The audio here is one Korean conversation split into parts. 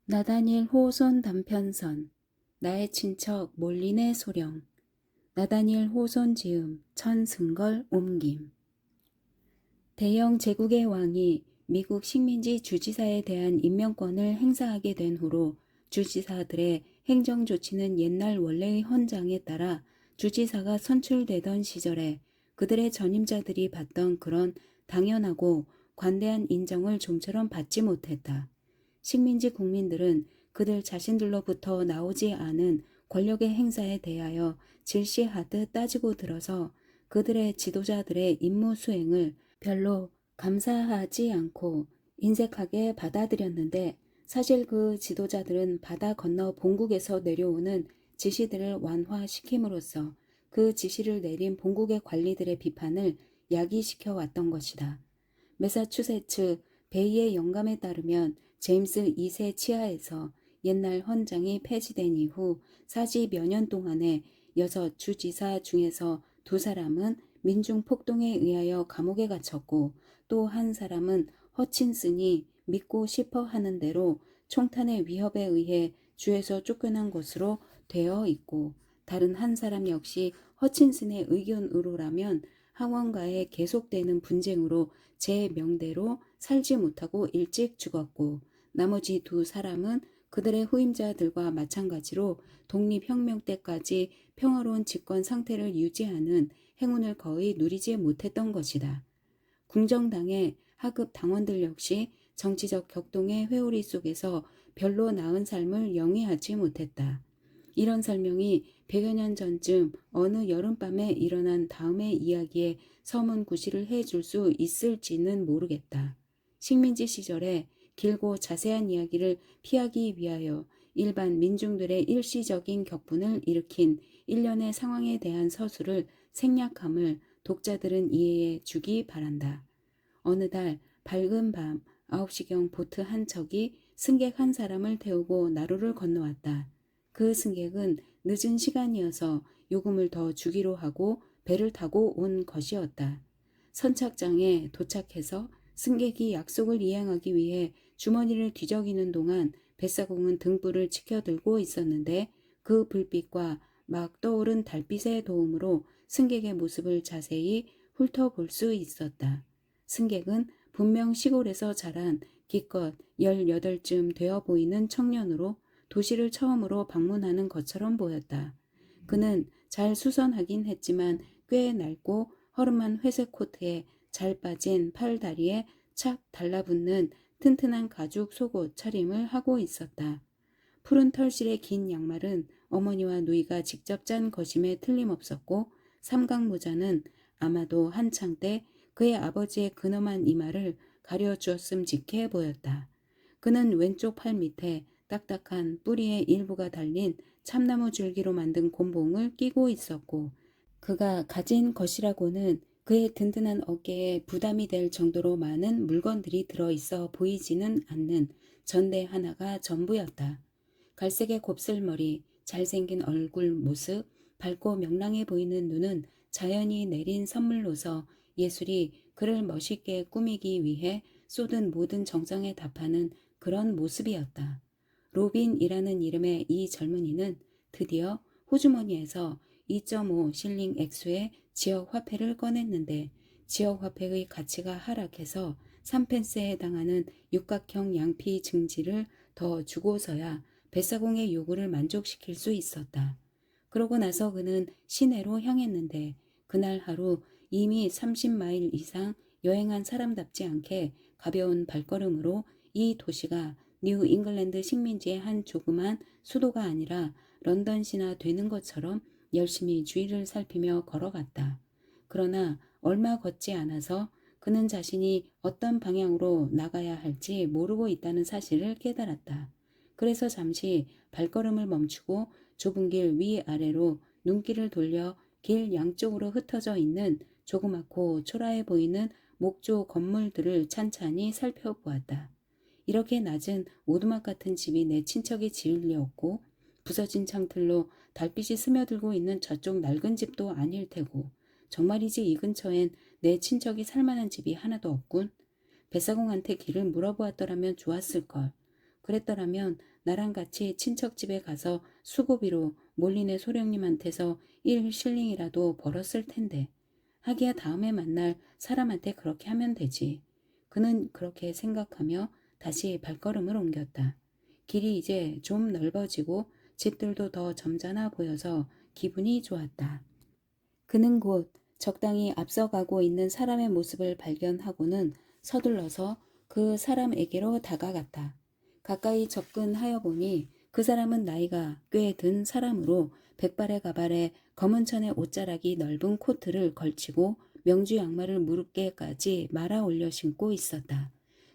나다니엘 호손 단편선. 나의 친척 몰리네 소령. 나다니엘 호손 지음 천승걸 옮김. 대영 제국의 왕이 미국 식민지 주지사에 대한 임명권을 행사하게 된 후로 주지사들의 행정 조치는 옛날 원래의 헌장에 따라 주지사가 선출되던 시절에 그들의 전임자들이 받던 그런 당연하고 관대한 인정을 좀처럼 받지 못했다. 식민지 국민들은 그들 자신들로부터 나오지 않은 권력의 행사에 대하여 질시하듯 따지고 들어서 그들의 지도자들의 임무 수행을 별로 감사하지 않고 인색하게 받아들였는데, 사실 그 지도자들은 바다 건너 본국에서 내려오는 지시들을 완화시킴으로써 그 지시를 내린 본국의 관리들의 비판을 야기시켜 왔던 것이다. 매사추세츠 베이의 영감에 따르면 제임스 2세 치하에서 옛날 헌장이 폐지된 이후 40여 년 동안에 6 주지사 중에서 2사람은 민중 폭동에 의하여 감옥에 갇혔고, 또 한 사람은 허친슨이 믿고 싶어 하는 대로 총탄의 위협에 의해 주에서 쫓겨난 것으로 되어 있고, 다른 한 사람 역시 허친슨의 의견으로라면 하원과의 계속되는 분쟁으로 제 명대로 살지 못하고 일찍 죽었고, 나머지 2사람은 그들의 후임자들과 마찬가지로 독립혁명 때까지 평화로운 집권 상태를 유지하는 행운을 거의 누리지 못했던 것이다. 궁정당의 하급 당원들 역시 정치적 격동의 회오리 속에서 별로 나은 삶을 영위하지 못했다. 이런 설명이 100여 년 전쯤 어느 여름밤에 일어난 다음의 이야기에 서문구시를 해줄 수 있을지는 모르겠다. 식민지 시절에 길고 자세한 이야기를 피하기 위하여 일반 민중들의 일시적인 격분을 일으킨 일련의 상황에 대한 서술을 생략함을 독자들은 이해해 주기 바란다. 어느 달 밝은 밤 9시경 보트 한 척이 승객 한 사람을 태우고 나루를 건너왔다. 그 승객은 늦은 시간이어서 요금을 더 주기로 하고 배를 타고 온 것이었다. 선착장에 도착해서 승객이 약속을 이행하기 위해 주머니를 뒤적이는 동안 뱃사공은 등불을 치켜들고 있었는데, 그 불빛과 막 떠오른 달빛의 도움으로 승객의 모습을 자세히 훑어볼 수 있었다. 승객은 분명 시골에서 자란 기껏 18쯤 되어 보이는 청년으로 도시를 처음으로 방문하는 것처럼 보였다. 그는 잘 수선하긴 했지만 꽤 낡고 허름한 회색 코트에 잘 빠진 팔다리에 착 달라붙는 튼튼한 가죽 속옷 차림을 하고 있었다. 푸른 털실의 긴 양말은 어머니와 누이가 직접 짠 것임에 틀림없었고, 삼각 모자는 아마도 한창 때 그의 아버지의 근엄한 이마를 가려주었음직해 보였다. 그는 왼쪽 팔 밑에 딱딱한 뿌리의 일부가 달린 참나무 줄기로 만든 곤봉을 끼고 있었고, 그가 가진 것이라고는 그의 든든한 어깨에 부담이 될 정도로 많은 물건들이 들어있어 보이지는 않는 전대 하나가 전부였다. 갈색의 곱슬머리, 잘생긴 얼굴 모습, 밝고 명랑해 보이는 눈은 자연이 내린 선물로서 예술이 그를 멋있게 꾸미기 위해 쏟은 모든 정성에 답하는 그런 모습이었다. 로빈이라는 이름의 이 젊은이는 드디어 호주머니에서 2.5 실링 액수의 지역 화폐를 꺼냈는데, 지역 화폐의 가치가 하락해서 3펜스에 해당하는 육각형 양피 증지를 더 주고서야 뱃사공의 요구를 만족시킬 수 있었다. 그러고 나서 그는 시내로 향했는데, 그날 하루 이미 30마일 이상 여행한 사람답지 않게 가벼운 발걸음으로 이 도시가 뉴 잉글랜드 식민지의 한 조그만 수도가 아니라 런던시나 되는 것처럼 열심히 주위를 살피며 걸어갔다. 그러나 얼마 걷지 않아서 그는 자신이 어떤 방향으로 나가야 할지 모르고 있다는 사실을 깨달았다. 그래서 잠시 발걸음을 멈추고 좁은 길 위아래로 눈길을 돌려 길 양쪽으로 흩어져 있는 조그맣고 초라해 보이는 목조 건물들을 찬찬히 살펴보았다. 이렇게 낮은 오두막 같은 집이 내 친척이 지을 리 없고, 부서진 창틀로 달빛이 스며들고 있는 저쪽 낡은 집도 아닐 테고, 정말이지 이 근처엔 내 친척이 살만한 집이 하나도 없군. 뱃사공한테 길을 물어보았더라면 좋았을걸. 그랬더라면 나랑 같이 친척 집에 가서 수고비로 몰리네 소령님한테서 1실링이라도 벌었을 텐데. 하기야 다음에 만날 사람한테 그렇게 하면 되지. 그는 그렇게 생각하며 다시 발걸음을 옮겼다. 길이 이제 좀 넓어지고 집들도 더 점잖아 보여서 기분이 좋았다. 그는 곧 적당히 앞서가고 있는 사람의 모습을 발견하고는 서둘러서 그 사람에게로 다가갔다. 가까이 접근하여 보니 그 사람은 나이가 꽤 든 사람으로 백발의 가발에 검은 천의 옷자락이 넓은 코트를 걸치고 명주 양말을 무릎께까지 말아 올려 신고 있었다.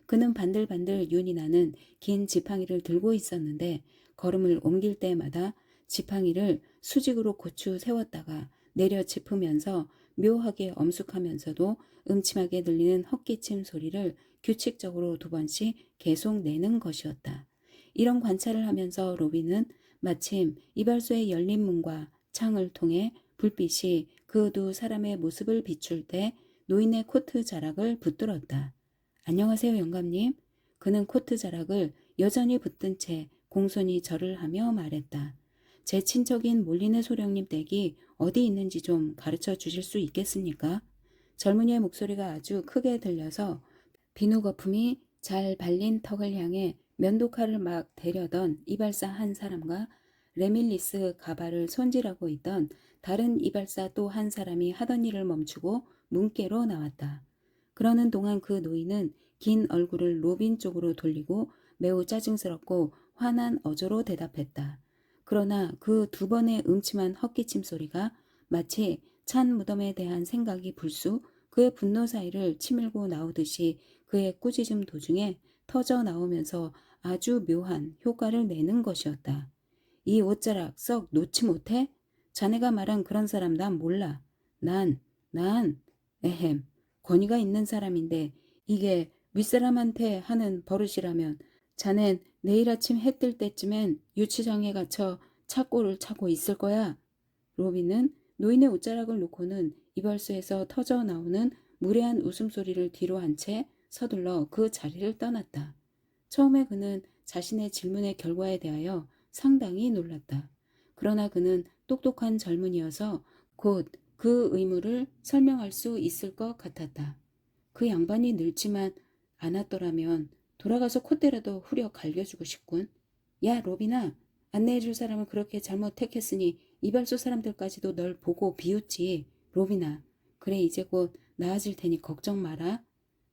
그는 반들반들 윤이 나는 긴 지팡이를 들고 있었는데 걸음을 옮길 때마다 지팡이를 수직으로 고추 세웠다가 내려 짚으면서 묘하게 엄숙하면서도 음침하게 들리는 헛기침 소리를 규칙적으로 2번씩 계속 내는 것이었다. 이런 관찰을 하면서 로비는 마침 이발소의 열린 문과 창을 통해 불빛이 그 2사람의 모습을 비출 때 노인의 코트 자락을 붙들었다. 안녕하세요, 영감님. 그는 코트 자락을 여전히 붙든 채 공손히 절을 하며 말했다. 제 친척인 몰리네 소령님 댁이 어디 있는지 좀 가르쳐 주실 수 있겠습니까? 젊은이의 목소리가 아주 크게 들려서 비누 거품이 잘 발린 턱을 향해 면도칼을 막 대려던 이발사 한 사람과 레밀리스 가발을 손질하고 있던 다른 이발사 또 한 사람이 하던 일을 멈추고 문께로 나왔다. 그러는 동안 그 노인은 긴 얼굴을 로빈 쪽으로 돌리고 매우 짜증스럽고 화난 어조로 대답했다. 그러나 그 2번의 음침한 헛기침 소리가 마치 찬 무덤에 대한 생각이 불쑥 그의 분노 사이를 치밀고 나오듯이 그의 꾸짖음 도중에 터져 나오면서 아주 묘한 효과를 내는 것이었다. 이 옷자락 썩 놓지 못해? 자네가 말한 그런 사람 난 몰라. 난, 에헴, 권위가 있는 사람인데 이게 윗사람한테 하는 버릇이라면 자넨 내일 아침 해 뜰 때쯤엔 유치장에 갇혀 착고를 차고 있을 거야. 로비는 노인의 옷자락을 놓고는 이발소에서 터져 나오는 무례한 웃음소리를 뒤로 한 채 서둘러 그 자리를 떠났다. 처음에 그는 자신의 질문의 결과에 대하여 상당히 놀랐다. 그러나 그는 똑똑한 젊은이여서 곧 그 의무를 설명할 수 있을 것 같았다. 그 양반이 늙지만 않았더라면 돌아가서 콧대라도 후려 갈겨주고 싶군. 야, 로비나, 안내해줄 사람을 그렇게 잘못 택했으니 이발소 사람들까지도 널 보고 비웃지. 로비나, 그래 이제 곧 나아질 테니 걱정 마라.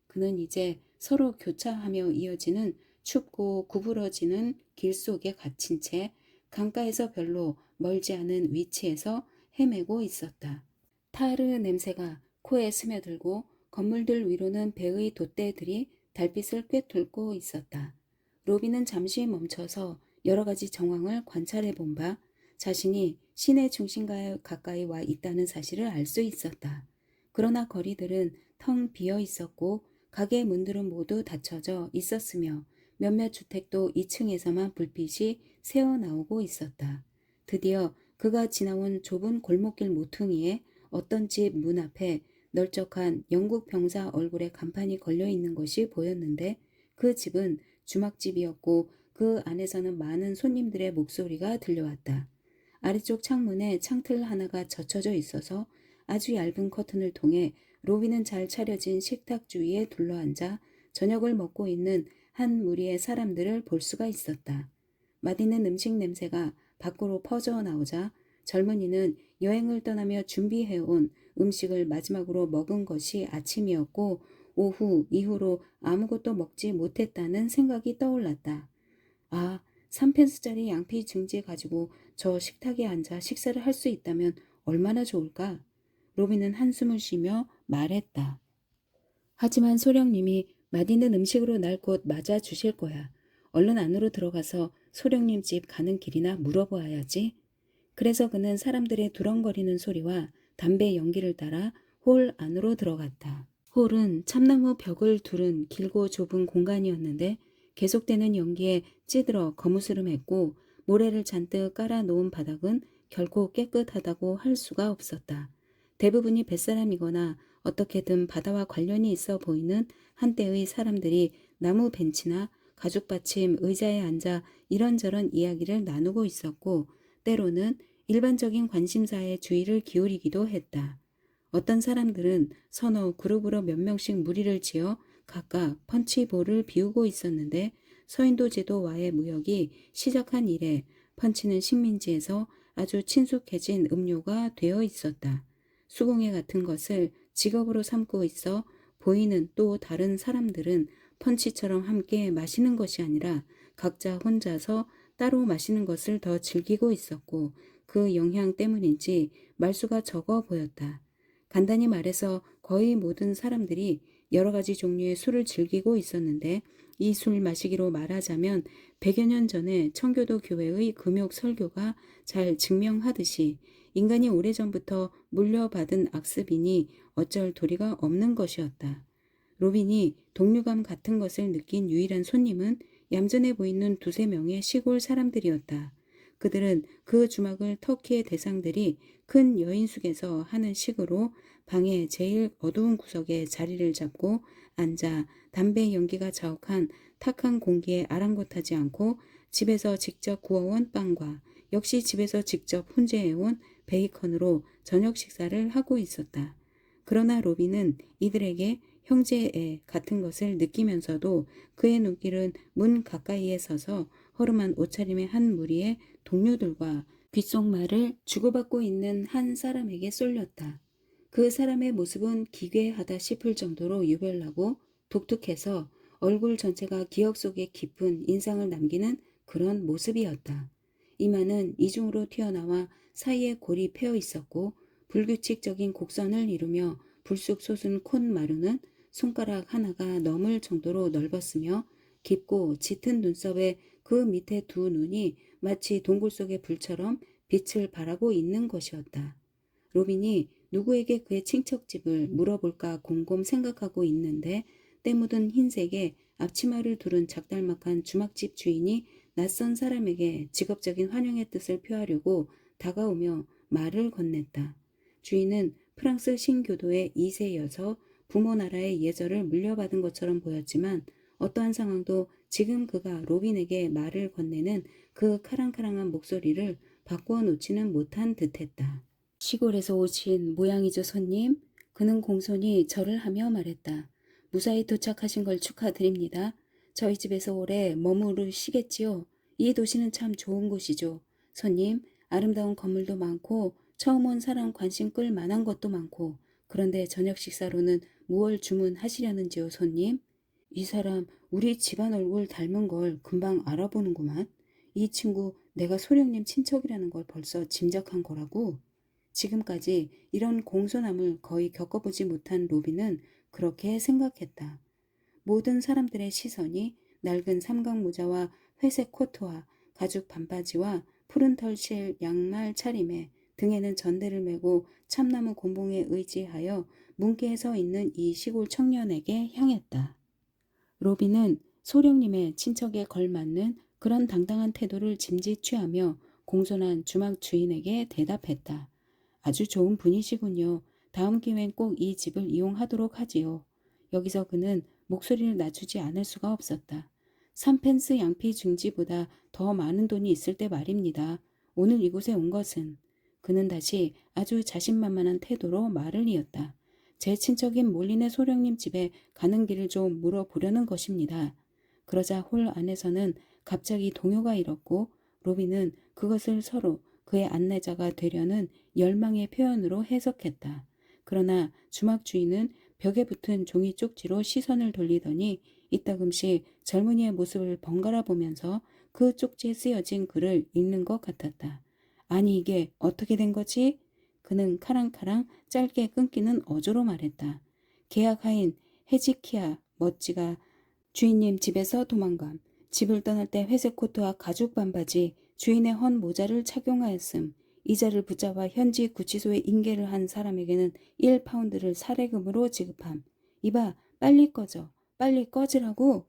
그는 이제 서로 교차하며 이어지는 춥고 구부러지는 길 속에 갇힌 채 강가에서 별로 멀지 않은 위치에서 헤매고 있었다. 타르 냄새가 코에 스며들고 건물들 위로는 배의 돛대들이 달빛을 꿰뚫고 있었다. 로비는 잠시 멈춰서 여러 가지 정황을 관찰해 본 바 자신이 시내 중심가에 가까이 와 있다는 사실을 알 수 있었다. 그러나 거리들은 텅 비어 있었고 가게 문들은 모두 닫혀져 있었으며 몇몇 주택도 2층에서만 불빛이 새어나오고 있었다. 드디어 그가 지나온 좁은 골목길 모퉁이에 어떤 집 문 앞에 널쩍한 영국 병사 얼굴에 간판이 걸려 있는 것이 보였는데 그 집은 주막집이었고 그 안에서는 많은 손님들의 목소리가 들려왔다. 아래쪽 창문에 창틀 하나가 젖혀져 있어서 아주 얇은 커튼을 통해 로비는 잘 차려진 식탁 주위에 둘러앉아 저녁을 먹고 있는 한 무리의 사람들을 볼 수가 있었다. 맛있는 음식 냄새가 밖으로 퍼져 나오자 젊은이는 여행을 떠나며 준비해온 음식을 마지막으로 먹은 것이 아침이었고 오후 이후로 아무것도 먹지 못했다는 생각이 떠올랐다. 아, 3펜스짜리 양피 증지 가지고 저 식탁에 앉아 식사를 할 수 있다면 얼마나 좋을까? 로비는 한숨을 쉬며 말했다. 하지만 소령님이 맛있는 음식으로 날 곧 맞아 주실 거야. 얼른 안으로 들어가서 소령님 집 가는 길이나 물어보아야지. 그래서 그는 사람들의 두렁거리는 소리와 담배 연기를 따라 홀 안으로 들어갔다. 홀은 참나무 벽을 두른 길고 좁은 공간이었는데 계속되는 연기에 찌들어 거무스름했고 모래를 잔뜩 깔아놓은 바닥은 결코 깨끗하다고 할 수가 없었다. 대부분이 뱃사람이거나 어떻게든 바다와 관련이 있어 보이는 한때의 사람들이 나무 벤치나 가죽받침 의자에 앉아 이런저런 이야기를 나누고 있었고 때로는 일반적인 관심사에 주의를 기울이기도 했다. 어떤 사람들은 서너 그룹으로 몇 명씩 무리를 지어 각각 펀치볼을 비우고 있었는데 서인도 제도와의 무역이 시작한 이래 펀치는 식민지에서 아주 친숙해진 음료가 되어 있었다. 수공예 같은 것을 직업으로 삼고 있어 보이는 또 다른 사람들은 펀치처럼 함께 마시는 것이 아니라 각자 혼자서 따로 마시는 것을 더 즐기고 있었고 그 영향 때문인지 말수가 적어 보였다. 간단히 말해서 거의 모든 사람들이 여러 가지 종류의 술을 즐기고 있었는데 이 술 마시기로 말하자면 100여 년 전에 청교도 교회의 금욕 설교가 잘 증명하듯이 인간이 오래전부터 물려받은 악습이니 어쩔 도리가 없는 것이었다. 로빈이 동료감 같은 것을 느낀 유일한 손님은 얌전해 보이는 두세 명의 시골 사람들이었다. 그들은 그 주막을 터키의 대상들이 큰 여인숙에서 하는 식으로 방의 제일 어두운 구석에 자리를 잡고 앉아 담배 연기가 자욱한 탁한 공기에 아랑곳하지 않고 집에서 직접 구워온 빵과 역시 집에서 직접 훈제해온 베이컨으로 저녁 식사를 하고 있었다. 그러나 로빈은 이들에게 형제애 같은 것을 느끼면서도 그의 눈길은 문 가까이에 서서 허름한 옷차림의 한 무리의 동료들과 귓속말을 주고받고 있는 한 사람에게 쏠렸다. 그 사람의 모습은 기괴하다 싶을 정도로 유별나고 독특해서 얼굴 전체가 기억 속에 깊은 인상을 남기는 그런 모습이었다. 이마는 이중으로 튀어나와 사이에 골이 패어 있었고 불규칙적인 곡선을 이루며 불쑥 솟은 콧마루는 손가락 하나가 넘을 정도로 넓었으며 깊고 짙은 눈썹에 그 밑에 두 눈이 마치 동굴 속의 불처럼 빛을 발하고 있는 것이었다. 로빈이 누구에게 그의 친척집을 물어볼까 곰곰 생각하고 있는데 때 묻은 흰색의 앞치마를 두른 작달막한 주막집 주인이 낯선 사람에게 직업적인 환영의 뜻을 표하려고 다가오며 말을 건넸다. 주인은 프랑스 신교도의 2세여서 부모 나라의 예절을 물려받은 것처럼 보였지만 어떠한 상황도 지금 그가 로빈에게 말을 건네는 그 카랑카랑한 목소리를 바꾸어 놓지는 못한 듯했다. 시골에서 오신 모양이죠, 손님? 그는 공손히 절을 하며 말했다. 무사히 도착하신 걸 축하드립니다. 저희 집에서 오래 머무르시겠지요? 이 도시는 참 좋은 곳이죠. 손님, 아름다운 건물도 많고 처음 온 사람 관심 끌 만한 것도 많고 그런데 저녁 식사로는 무얼 주문하시려는지요, 손님? 이 사람 우리 집안 얼굴 닮은 걸 금방 알아보는구만. 이 친구 내가 소령님 친척이라는 걸 벌써 짐작한 거라고. 지금까지 이런 공손함을 거의 겪어보지 못한 로빈은 그렇게 생각했다. 모든 사람들의 시선이 낡은 삼각모자와 회색 코트와 가죽 반바지와 푸른 털실 양말 차림에 등에는 전대를 메고 참나무 곤봉에 의지하여 문께에 서 있는 이 시골 청년에게 향했다. 로빈은 소령님의 친척에 걸맞는 그런 당당한 태도를 짐짓 취하며 공손한 주막 주인에게 대답했다. 아주 좋은 분이시군요. 다음 기회엔 꼭 이 집을 이용하도록 하지요. 여기서 그는 목소리를 낮추지 않을 수가 없었다. 3펜스 양피 중지보다 더 많은 돈이 있을 때 말입니다. 오늘 이곳에 온 것은. 그는 다시 아주 자신만만한 태도로 말을 이었다. 제 친척인 몰리네 소령님 집에 가는 길을 좀 물어보려는 것입니다. 그러자 홀 안에서는 갑자기 동요가 일었고 로빈은 그것을 서로 그의 안내자가 되려는 열망의 표현으로 해석했다. 그러나 주막 주인은 벽에 붙은 종이 쪽지로 시선을 돌리더니 이따금씩 젊은이의 모습을 번갈아 보면서 그 쪽지에 쓰여진 글을 읽는 것 같았다. 아니 이게 어떻게 된 거지? 그는 카랑카랑 짧게 끊기는 어조로 말했다. 계약하인 헤지키야 멋지가 주인님 집에서 도망감. 집을 떠날 때 회색 코트와 가죽 반바지, 주인의 헌 모자를 착용하였음. 이자를 붙잡아 현지 구치소에 인계를 한 사람에게는 1파운드를 살해금으로 지급함. 이봐, 빨리 꺼져. 빨리 꺼지라고.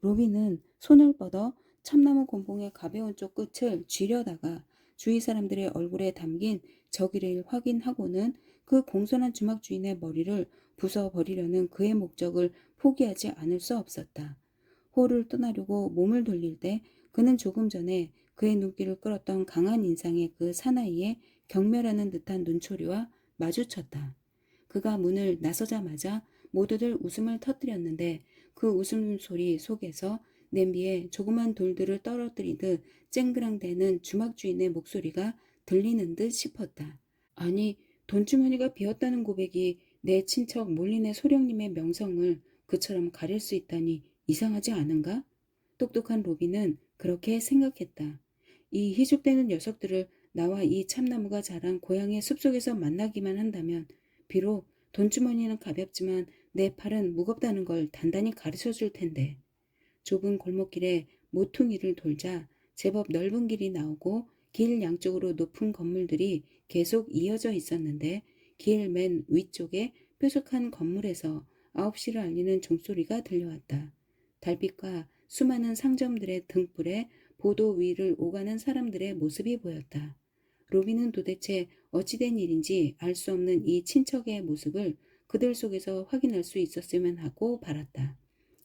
로빈은 손을 뻗어 참나무 곤봉의 가벼운 쪽 끝을 쥐려다가 주위 사람들의 얼굴에 담긴 저기를 확인하고는 그 공손한 주막 주인의 머리를 부숴버리려는 그의 목적을 포기하지 않을 수 없었다. 홀을 떠나려고 몸을 돌릴 때 그는 조금 전에 그의 눈길을 끌었던 강한 인상의 그 사나이의 경멸하는 듯한 눈초리와 마주쳤다. 그가 문을 나서자마자 모두들 웃음을 터뜨렸는데 그 웃음소리 속에서 냄비에 조그만 돌들을 떨어뜨리듯 쨍그랑대는 주막 주인의 목소리가 들리는 듯 싶었다. 아니, 돈주머니가 비었다는 고백이 내 친척 몰리네 소령님의 명성을 그처럼 가릴 수 있다니 이상하지 않은가? 똑똑한 로비는 그렇게 생각했다. 이 희죽대는 녀석들을 나와 이 참나무가 자란 고향의 숲속에서 만나기만 한다면 비록 돈주머니는 가볍지만 내 팔은 무겁다는 걸 단단히 가르쳐 줄 텐데. 좁은 골목길에 모퉁이를 돌자 제법 넓은 길이 나오고 길 양쪽으로 높은 건물들이 계속 이어져 있었는데 길 맨 위쪽에 뾰족한 건물에서 9시를 알리는 종소리가 들려왔다. 달빛과 수많은 상점들의 등불에 보도 위를 오가는 사람들의 모습이 보였다. 로비는 도대체 어찌된 일인지 알 수 없는 이 친척의 모습을 그들 속에서 확인할 수 있었으면 하고 바랐다.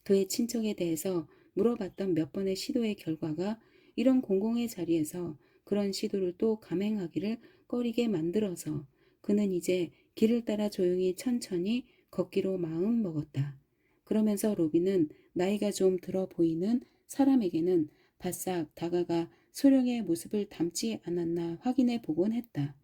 그의 친척에 대해서 물어봤던 몇 번의 시도의 결과가 이런 공공의 자리에서 그런 시도를 또 감행하기를 꺼리게 만들어서 그는 이제 길을 따라 조용히 천천히 걷기로 마음 먹었다. 그러면서 로비는 나이가 좀 들어 보이는 사람에게는 바싹 다가가 소령의 모습을 닮지 않았나 확인해 보곤 했다.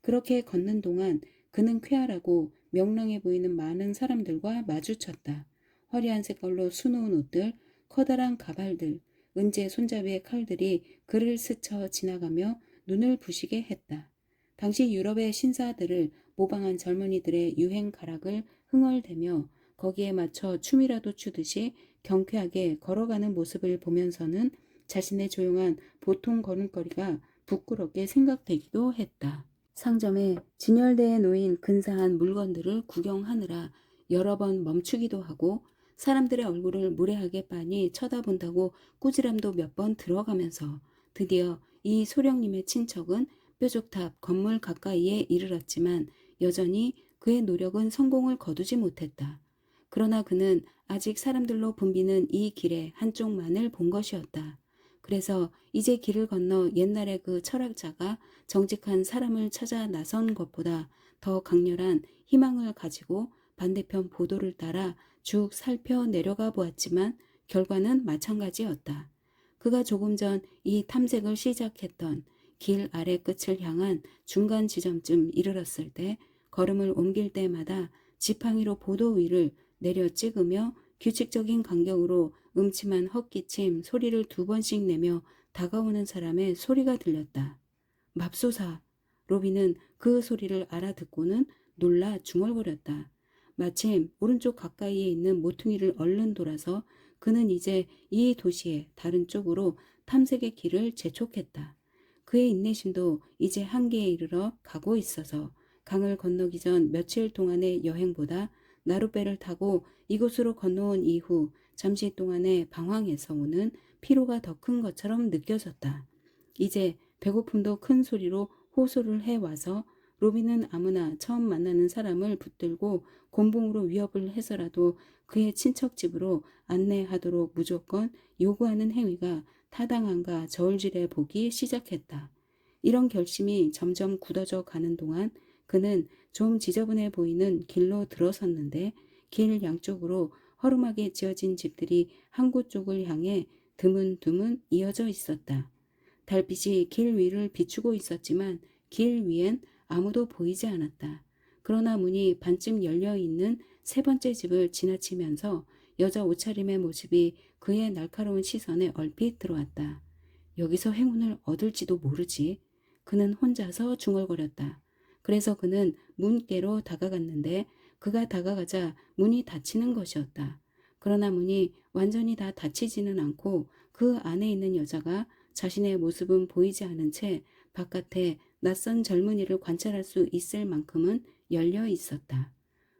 그렇게 걷는 동안 그는 쾌활하고 명랑해 보이는 많은 사람들과 마주쳤다. 화려한 색깔로 수놓은 옷들, 커다란 가발들, 은재 손잡이의 칼들이 그를 스쳐 지나가며 눈을 부시게 했다. 당시 유럽의 신사들을 모방한 젊은이들의 유행 가락을 흥얼대며 거기에 맞춰 춤이라도 추듯이 경쾌하게 걸어가는 모습을 보면서는 자신의 조용한 보통 걸음걸이가 부끄럽게 생각되기도 했다. 상점에 진열대에 놓인 근사한 물건들을 구경하느라 여러 번 멈추기도 하고 사람들의 얼굴을 무례하게 빤히 쳐다본다고 꾸지람도 몇 번 들어가면서 드디어 이 소령님의 친척은 뾰족탑 건물 가까이에 이르렀지만 여전히 그의 노력은 성공을 거두지 못했다. 그러나 그는 아직 사람들로 붐비는 이 길의 한쪽만을 본 것이었다. 그래서 이제 길을 건너 옛날의 그 철학자가 정직한 사람을 찾아 나선 것보다 더 강렬한 희망을 가지고 반대편 보도를 따라 쭉 살펴 내려가 보았지만 결과는 마찬가지였다. 그가 조금 전 이 탐색을 시작했던 길 아래 끝을 향한 중간 지점쯤 이르렀을 때 걸음을 옮길 때마다 지팡이로 보도 위를 내려 찍으며 규칙적인 간격으로 음침한 헛기침 소리를 2번씩 내며 다가오는 사람의 소리가 들렸다. 맙소사. 로비는 그 소리를 알아듣고는 놀라 중얼거렸다. 마침 오른쪽 가까이에 있는 모퉁이를 얼른 돌아서 그는 이제 이 도시의 다른 쪽으로 탐색의 길을 재촉했다. 그의 인내심도 이제 한계에 이르러 가고 있어서 강을 건너기 전 며칠 동안의 여행보다 나룻배를 타고 이곳으로 건너온 이후 잠시 동안의 방황에서 오는 피로가 더 큰 것처럼 느껴졌다. 이제 배고픔도 큰 소리로 호소를 해와서 로비는 아무나 처음 만나는 사람을 붙들고 곤봉으로 위협을 해서라도 그의 친척집으로 안내하도록 무조건 요구하는 행위가 타당한가 저울질해 보기 시작했다. 이런 결심이 점점 굳어져 가는 동안 그는 좀 지저분해 보이는 길로 들어섰는데 길 양쪽으로 허름하게 지어진 집들이 한 곳 쪽을 향해 드문드문 이어져 있었다. 달빛이 길 위를 비추고 있었지만 길 위엔 아무도 보이지 않았다. 그러나 문이 반쯤 열려있는 3번째 집을 지나치면서 여자 옷차림의 모습이 그의 날카로운 시선에 얼핏 들어왔다. 여기서 행운을 얻을지도 모르지. 그는 혼자서 중얼거렸다. 그래서 그는 문께로 다가갔는데 그가 다가가자 문이 닫히는 것이었다. 그러나 문이 완전히 다 닫히지는 않고 그 안에 있는 여자가 자신의 모습은 보이지 않은 채 바깥에 낯선 젊은이를 관찰할 수 있을 만큼은 열려 있었다.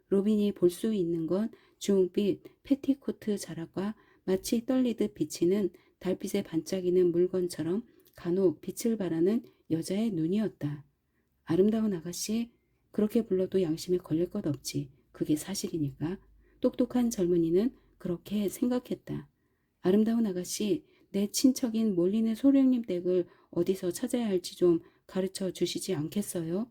로빈이 볼 수 있는 건 주홍빛 패티코트 자락과 마치 떨리듯 비치는 달빛에 반짝이는 물건처럼 간혹 빛을 발하는 여자의 눈이었다. 아름다운 아가씨, 그렇게 불러도 양심에 걸릴 것 없지. 그게 사실이니까. 똑똑한 젊은이는 그렇게 생각했다. 아름다운 아가씨, 내 친척인 몰리네 소령님 댁을 어디서 찾아야 할지 좀 가르쳐 주시지 않겠어요?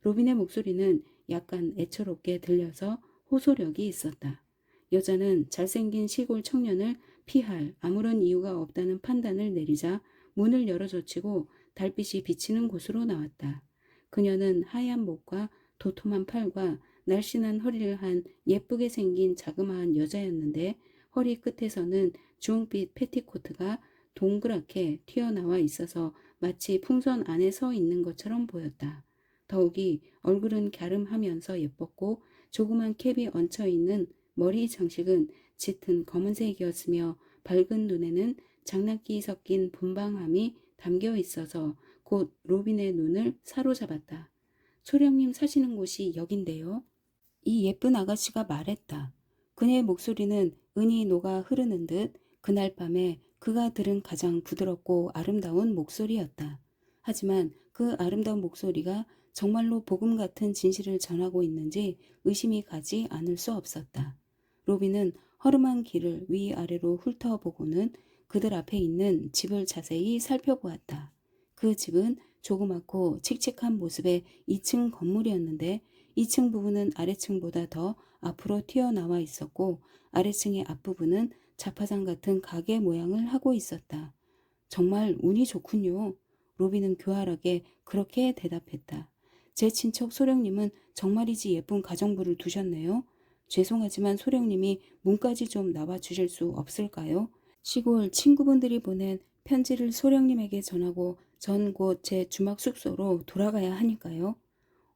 로빈의 목소리는 약간 애처롭게 들려서 호소력이 있었다. 여자는 잘생긴 시골 청년을 피할 아무런 이유가 없다는 판단을 내리자 문을 열어젖히고 달빛이 비치는 곳으로 나왔다. 그녀는 하얀 목과 도톰한 팔과 날씬한 허리를 한 예쁘게 생긴 자그마한 여자였는데 허리 끝에서는 주홍빛 패티코트가 동그랗게 튀어나와 있어서 마치 풍선 안에 서 있는 것처럼 보였다. 더욱이 얼굴은 갸름하면서 예뻤고 조그만 캡이 얹혀있는 머리 장식은 짙은 검은색이었으며 밝은 눈에는 장난기 섞인 분방함이 담겨 있어서 곧 로빈의 눈을 사로잡았다. 소령님 사시는 곳이 여긴데요. 이 예쁜 아가씨가 말했다. 그녀의 목소리는 은이 녹아 흐르는 듯 그날 밤에 그가 들은 가장 부드럽고 아름다운 목소리였다. 하지만 그 아름다운 목소리가 정말로 복음 같은 진실을 전하고 있는지 의심이 가지 않을 수 없었다. 로빈은 허름한 길을 위아래로 훑어보고는 그들 앞에 있는 집을 자세히 살펴보았다. 그 집은 조그맣고 칙칙한 모습의 2층 건물이었는데 2층 부분은 아래층보다 더 앞으로 튀어나와 있었고 아래층의 앞부분은 자파상 같은 가게 모양을 하고 있었다. 정말 운이 좋군요. 로빈은 교활하게 그렇게 대답했다. 제 친척 소령님은 정말이지 예쁜 가정부를 두셨네요. 죄송하지만 소령님이 문까지 좀 나와 주실 수 없을까요? 시골 친구분들이 보낸 편지를 소령님에게 전하고 전 곧 제 주막 숙소로 돌아가야 하니까요.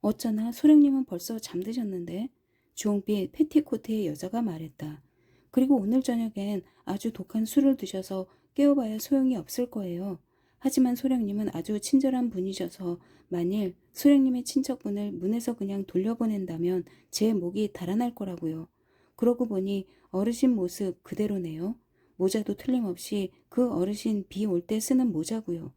어쩌나 소령님은 벌써 잠드셨는데 주홍빛 패티코트의 여자가 말했다. 그리고 오늘 저녁엔 아주 독한 술을 드셔서 깨워봐야 소용이 없을 거예요. 하지만 소령님은 아주 친절한 분이셔서 만일 소령님의 친척분을 문에서 그냥 돌려보낸다면 제 목이 달아날 거라고요. 그러고 보니 어르신 모습 그대로네요. 모자도 틀림없이 그 어르신 비 올 때 쓰는 모자고요.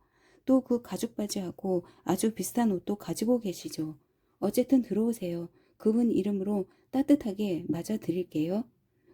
또 그 가죽 바지하고 아주 비슷한 옷도 가지고 계시죠. 어쨌든 들어오세요. 그분 이름으로 따뜻하게 맞아드릴게요.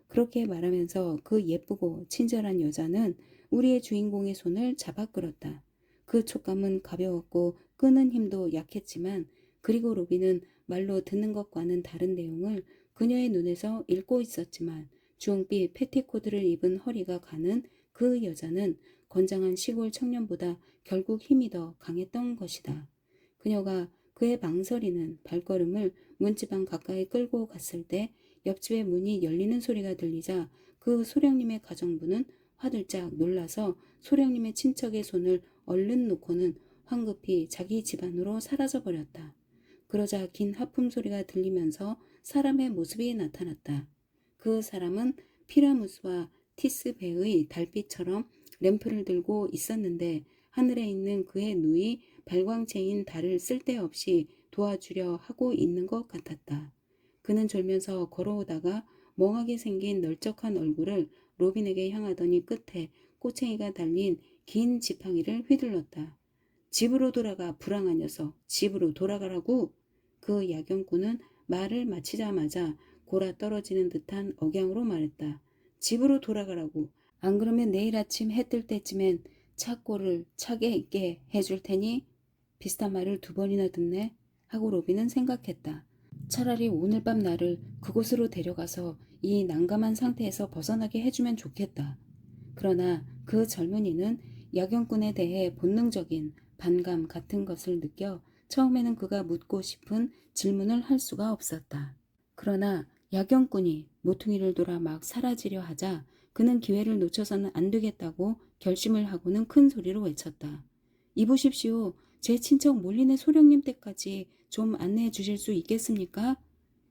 그렇게 말하면서 그 예쁘고 친절한 여자는 우리의 주인공의 손을 잡아 끌었다. 그 촉감은 가벼웠고 끄는 힘도 약했지만 그리고 로비는 말로 듣는 것과는 다른 내용을 그녀의 눈에서 읽고 있었지만 주홍빛 패티코트를 입은 허리가 가는 그 여자는 건장한 시골 청년보다 결국 힘이 더 강했던 것이다. 그녀가 그의 망설이는 발걸음을 문지방 가까이 끌고 갔을 때 옆집의 문이 열리는 소리가 들리자 그 소령님의 가정부는 화들짝 놀라서 소령님의 친척의 손을 얼른 놓고는 황급히 자기 집안으로 사라져버렸다. 그러자 긴 하품 소리가 들리면서 사람의 모습이 나타났다. 그 사람은 피라무스와 티스배의 달빛처럼 램프를 들고 있었는데 하늘에 있는 그의 누이 발광체인 달을 쓸데없이 도와주려 하고 있는 것 같았다. 그는 졸면서 걸어오다가 멍하게 생긴 널쩍한 얼굴을 로빈에게 향하더니 끝에 꼬챙이가 달린 긴 지팡이를 휘둘렀다. 집으로 돌아가 불쌍한 녀석, 집으로 돌아가라고. 그 야경꾼은 말을 마치자마자 골아 떨어지는 듯한 억양으로 말했다. 집으로 돌아가라고. 안 그러면 내일 아침 해 뜰 때쯤엔 차골을 차게 있게 해줄 테니. 비슷한 말을 2번이나 듣네 하고 로빈은 생각했다. 차라리 오늘 밤 나를 그곳으로 데려가서 이 난감한 상태에서 벗어나게 해주면 좋겠다. 그러나 그 젊은이는 야경꾼에 대해 본능적인 반감 같은 것을 느껴 처음에는 그가 묻고 싶은 질문을 할 수가 없었다. 그러나 야경꾼이 모퉁이를 돌아 막 사라지려 하자 그는 기회를 놓쳐서는 안 되겠다고 결심을 하고는 큰 소리로 외쳤다. 이보십시오. 제 친척 몰리네 소령님 댁까지 좀 안내해 주실 수 있겠습니까?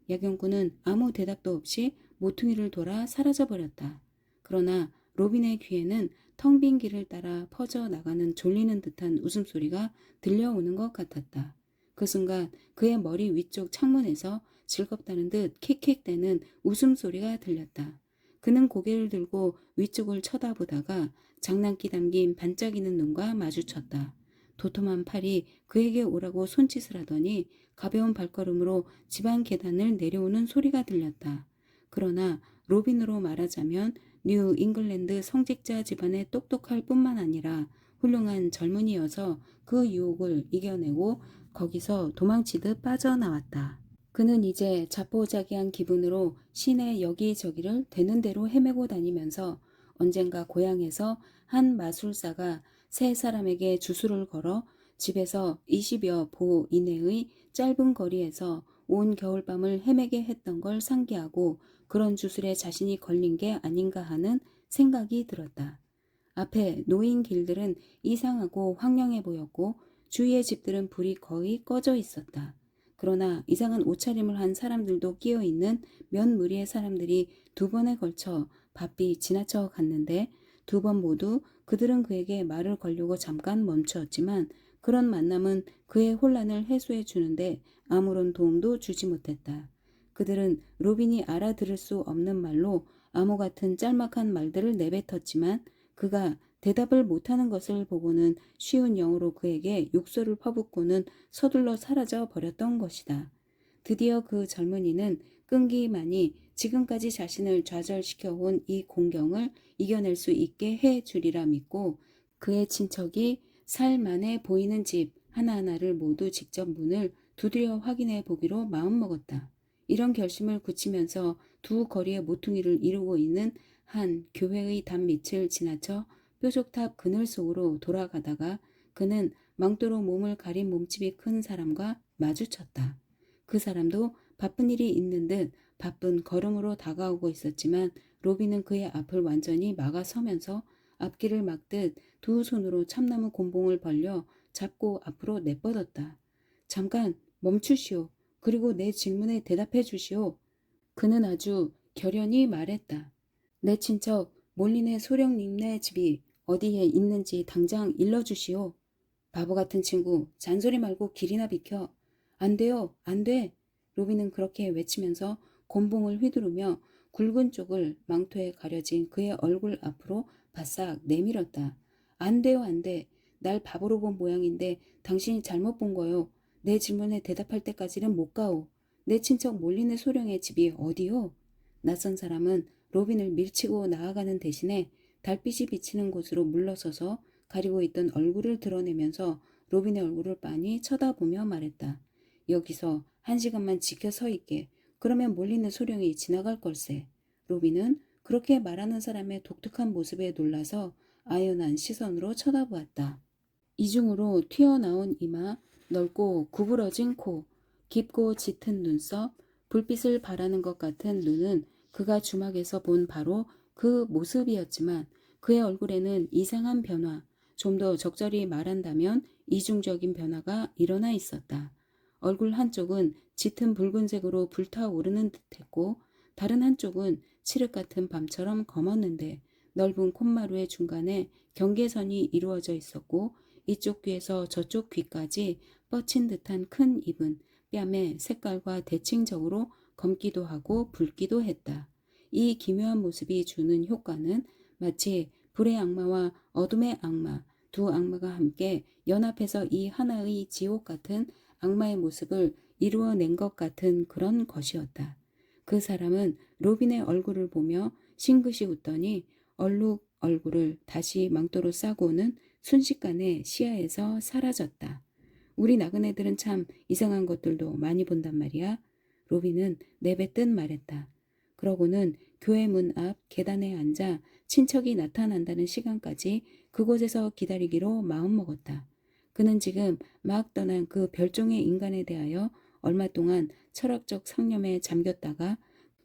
야경꾼은 아무 대답도 없이 모퉁이를 돌아 사라져버렸다. 그러나 로빈의 귀에는 텅 빈 길을 따라 퍼져나가는 졸리는 듯한 웃음소리가 들려오는 것 같았다. 그 순간 그의 머리 위쪽 창문에서 즐겁다는 듯 킥킥대는 웃음소리가 들렸다. 그는 고개를 들고 위쪽을 쳐다보다가 장난기 담긴 반짝이는 눈과 마주쳤다. 도톰한 팔이 그에게 오라고 손짓을 하더니 가벼운 발걸음으로 집안 계단을 내려오는 소리가 들렸다. 그러나 로빈으로 말하자면 뉴 잉글랜드 성직자 집안에 똑똑할 뿐만 아니라 훌륭한 젊은이여서 그 유혹을 이겨내고 거기서 도망치듯 빠져나왔다. 그는 이제 자포자기한 기분으로 시내 여기저기를 되는 대로 헤매고 다니면서 언젠가 고향에서 한 마술사가 세 사람에게 주술을 걸어 집에서 20여 보 이내의 짧은 거리에서 온 겨울밤을 헤매게 했던 걸 상기하고 그런 주술에 자신이 걸린 게 아닌가 하는 생각이 들었다. 앞에 놓인 길들은 이상하고 황량해 보였고 주위의 집들은 불이 거의 꺼져 있었다. 그러나 이상한 옷차림을 한 사람들도 끼어 있는 몇 무리의 사람들이 두 번에 걸쳐 바삐 지나쳐 갔는데 두 번 모두 그들은 그에게 말을 걸려고 잠깐 멈추었지만 그런 만남은 그의 혼란을 해소해 주는데 아무런 도움도 주지 못했다. 그들은 로빈이 알아들을 수 없는 말로 암호 같은 짤막한 말들을 내뱉었지만 그가 대답을 못하는 것을 보고는 쉬운 영어로 그에게 욕설을 퍼붓고는 서둘러 사라져 버렸던 것이다. 드디어 그 젊은이는 끈기만이 지금까지 자신을 좌절시켜온 이 공경을 이겨낼 수 있게 해 주리라 믿고 그의 친척이 살만해 보이는 집 하나하나를 모두 직접 문을 두드려 확인해 보기로 마음먹었다. 이런 결심을 굳히면서 두 거리의 모퉁이를 이루고 있는 한 교회의 단밑을 지나쳐 뾰족탑 그늘 속으로 돌아가다가 그는 망토로 몸을 가린 몸집이 큰 사람과 마주쳤다. 그 사람도 바쁜 일이 있는 듯 바쁜 걸음으로 다가오고 있었지만 로비는 그의 앞을 완전히 막아서면서 앞길을 막듯 두 손으로 참나무 곤봉을 벌려 잡고 앞으로 내뻗었다. 잠깐 멈추시오. 그리고 내 질문에 대답해 주시오. 그는 아주 결연히 말했다. 내 친척 몰리네 소령님네 집이 어디에 있는지 당장 일러주시오. 바보 같은 친구, 잔소리 말고 길이나 비켜. 안 돼요, 안 돼. 로비는 그렇게 외치면서 곤봉을 휘두르며 굵은 쪽을 망토에 가려진 그의 얼굴 앞으로 바싹 내밀었다. 안 돼요, 안 돼. 날 바보로 본 모양인데 당신이 잘못 본 거요. 내 질문에 대답할 때까지는 못 가오. 내 친척 몰리네 소령의 집이 어디요? 낯선 사람은 로빈을 밀치고 나아가는 대신에 달빛이 비치는 곳으로 물러서서 가리고 있던 얼굴을 드러내면서 로빈의 얼굴을 빤히 쳐다보며 말했다. 여기서 1시간만 지켜 서 있게. 그러면 몰리는 소령이 지나갈 걸세. 로빈은 그렇게 말하는 사람의 독특한 모습에 놀라서 아연한 시선으로 쳐다보았다. 이중으로 튀어나온 이마, 넓고 구부러진 코, 깊고 짙은 눈썹, 불빛을 바라는 것 같은 눈은 그가 주막에서 본 바로 그 모습이었지만 그의 얼굴에는 이상한 변화, 좀 더 적절히 말한다면 이중적인 변화가 일어나 있었다. 얼굴 한쪽은 짙은 붉은색으로 불타오르는 듯했고 다른 한쪽은 칠흑 같은 밤처럼 검었는데 넓은 콧마루의 중간에 경계선이 이루어져 있었고 이쪽 귀에서 저쪽 귀까지 뻗친 듯한 큰 입은 뺨의 색깔과 대칭적으로 검기도 하고 붉기도 했다. 이 기묘한 모습이 주는 효과는 마치 불의 악마와 어둠의 악마, 두 악마가 함께 연합해서 이 하나의 지옥 같은 악마의 모습을 이루어낸 것 같은 그런 것이었다. 그 사람은 로빈의 얼굴을 보며 싱긋이 웃더니 얼룩 얼굴을 다시 망토로 싸고는 순식간에 시야에서 사라졌다. 우리 나그네들은 참 이상한 것들도 많이 본단 말이야. 로빈은 내뱉듯 말했다. 그러고는 교회 문 앞 계단에 앉아 친척이 나타난다는 시간까지 그곳에서 기다리기로 마음먹었다. 그는 지금 막 떠난 그 별종의 인간에 대하여 얼마 동안 철학적 상념에 잠겼다가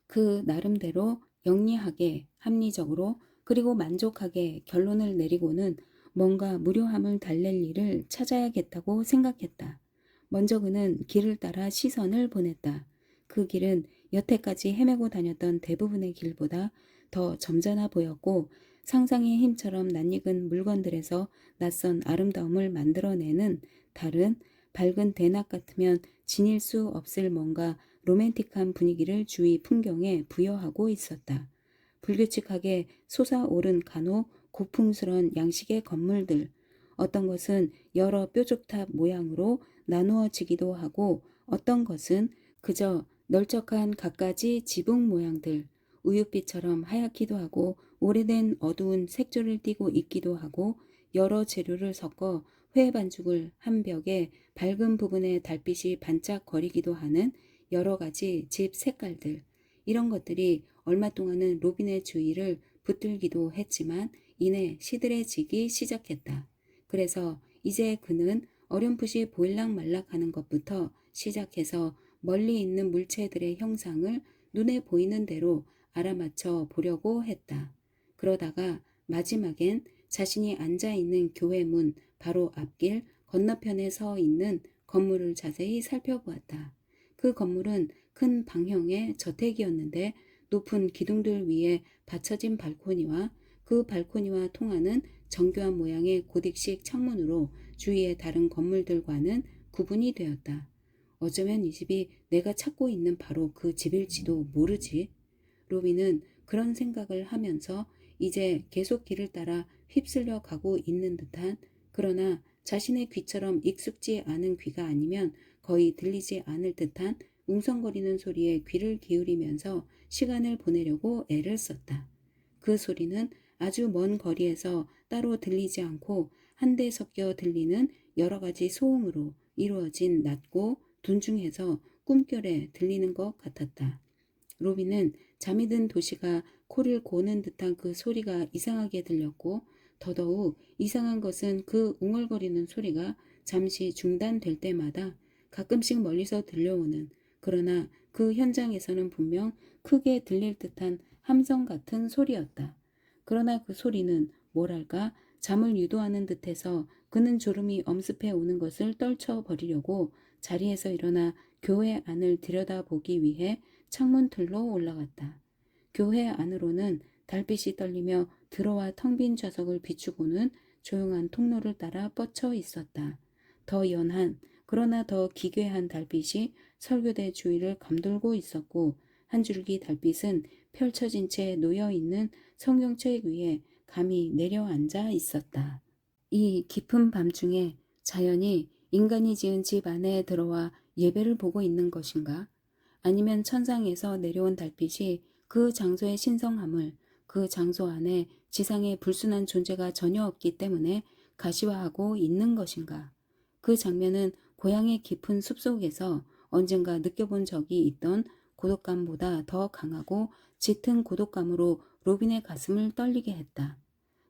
그 나름대로 영리하게 합리적으로 그리고 만족하게 결론을 내리고는 뭔가 무료함을 달랠 일을 찾아야겠다고 생각했다. 먼저 그는 길을 따라 시선을 보냈다. 그 길은 여태까지 헤매고 다녔던 대부분의 길보다 더 점잖아 보였고 상상의 힘처럼 낯익은 물건들에서 낯선 아름다움을 만들어내는 다른 밝은 대낮 같으면 지닐 수 없을 뭔가 로맨틱한 분위기를 주위 풍경에 부여하고 있었다. 불규칙하게 솟아오른 간혹 고풍스런 양식의 건물들, 어떤 것은 여러 뾰족탑 모양으로 나누어지기도 하고 어떤 것은 그저 널쩍한 갖가지 지붕 모양들, 우윳빛처럼 하얗기도 하고 오래된 어두운 색조를 띠고 있기도 하고 여러 재료를 섞어 회 반죽을 한 벽에 밝은 부분에 달빛이 반짝거리기도 하는 여러 가지 집 색깔들, 이런 것들이 얼마 동안은 로빈의 주의를 붙들기도 했지만 이내 시들해지기 시작했다. 그래서 이제 그는 어렴풋이 보일락말락하는 것부터 시작해서 멀리 있는 물체들의 형상을 눈에 보이는 대로 알아맞혀 보려고 했다. 그러다가 마지막엔 자신이 앉아있는 교회 문 바로 앞길 건너편에 서 있는 건물을 자세히 살펴보았다. 그 건물은 큰 방형의 저택이었는데 높은 기둥들 위에 받쳐진 발코니와 그 발코니와 통하는 정교한 모양의 고딕식 창문으로 주위의 다른 건물들과는 구분이 되었다. 어쩌면 이 집이 내가 찾고 있는 바로 그 집일지도 모르지. 로빈은 그런 생각을 하면서 이제 계속 길을 따라 휩쓸려 가고 있는 듯한, 그러나 자신의 귀처럼 익숙지 않은 귀가 아니면 거의 들리지 않을 듯한 웅성거리는 소리에 귀를 기울이면서 시간을 보내려고 애를 썼다. 그 소리는 아주 먼 거리에서 따로 들리지 않고 한데 섞여 들리는 여러 가지 소음으로 이루어진 낮고 둔중해서 꿈결에 들리는 것 같았다. 로빈은 잠이 든 도시가 코를 고는 듯한 그 소리가 이상하게 들렸고, 더더욱 이상한 것은 그 웅얼거리는 소리가 잠시 중단될 때마다 가끔씩 멀리서 들려오는, 그러나 그 현장에서는 분명 크게 들릴 듯한 함성 같은 소리였다. 그러나 그 소리는 뭐랄까 잠을 유도하는 듯해서 그는 졸음이 엄습해 오는 것을 떨쳐버리려고 자리에서 일어나 교회 안을 들여다보기 위해 창문 틀로 올라갔다. 교회 안으로는 달빛이 떨리며 들어와 텅 빈 좌석을 비추고는 조용한 통로를 따라 뻗쳐 있었다. 더 연한, 그러나 더 기괴한 달빛이 설교대 주위를 감돌고 있었고, 한 줄기 달빛은 펼쳐진 채 놓여있는 성경책 위에 감히 내려앉아 있었다. 이 깊은 밤중에 자연이 인간이 지은 집 안에 들어와 예배를 보고 있는 것인가? 아니면 천상에서 내려온 달빛이 그 장소의 신성함을, 그 장소 안에 지상의 불순한 존재가 전혀 없기 때문에 가시화하고 있는 것인가? 그 장면은 고향의 깊은 숲속에서 언젠가 느껴본 적이 있던 고독감보다 더 강하고 짙은 고독감으로 로빈의 가슴을 떨리게 했다.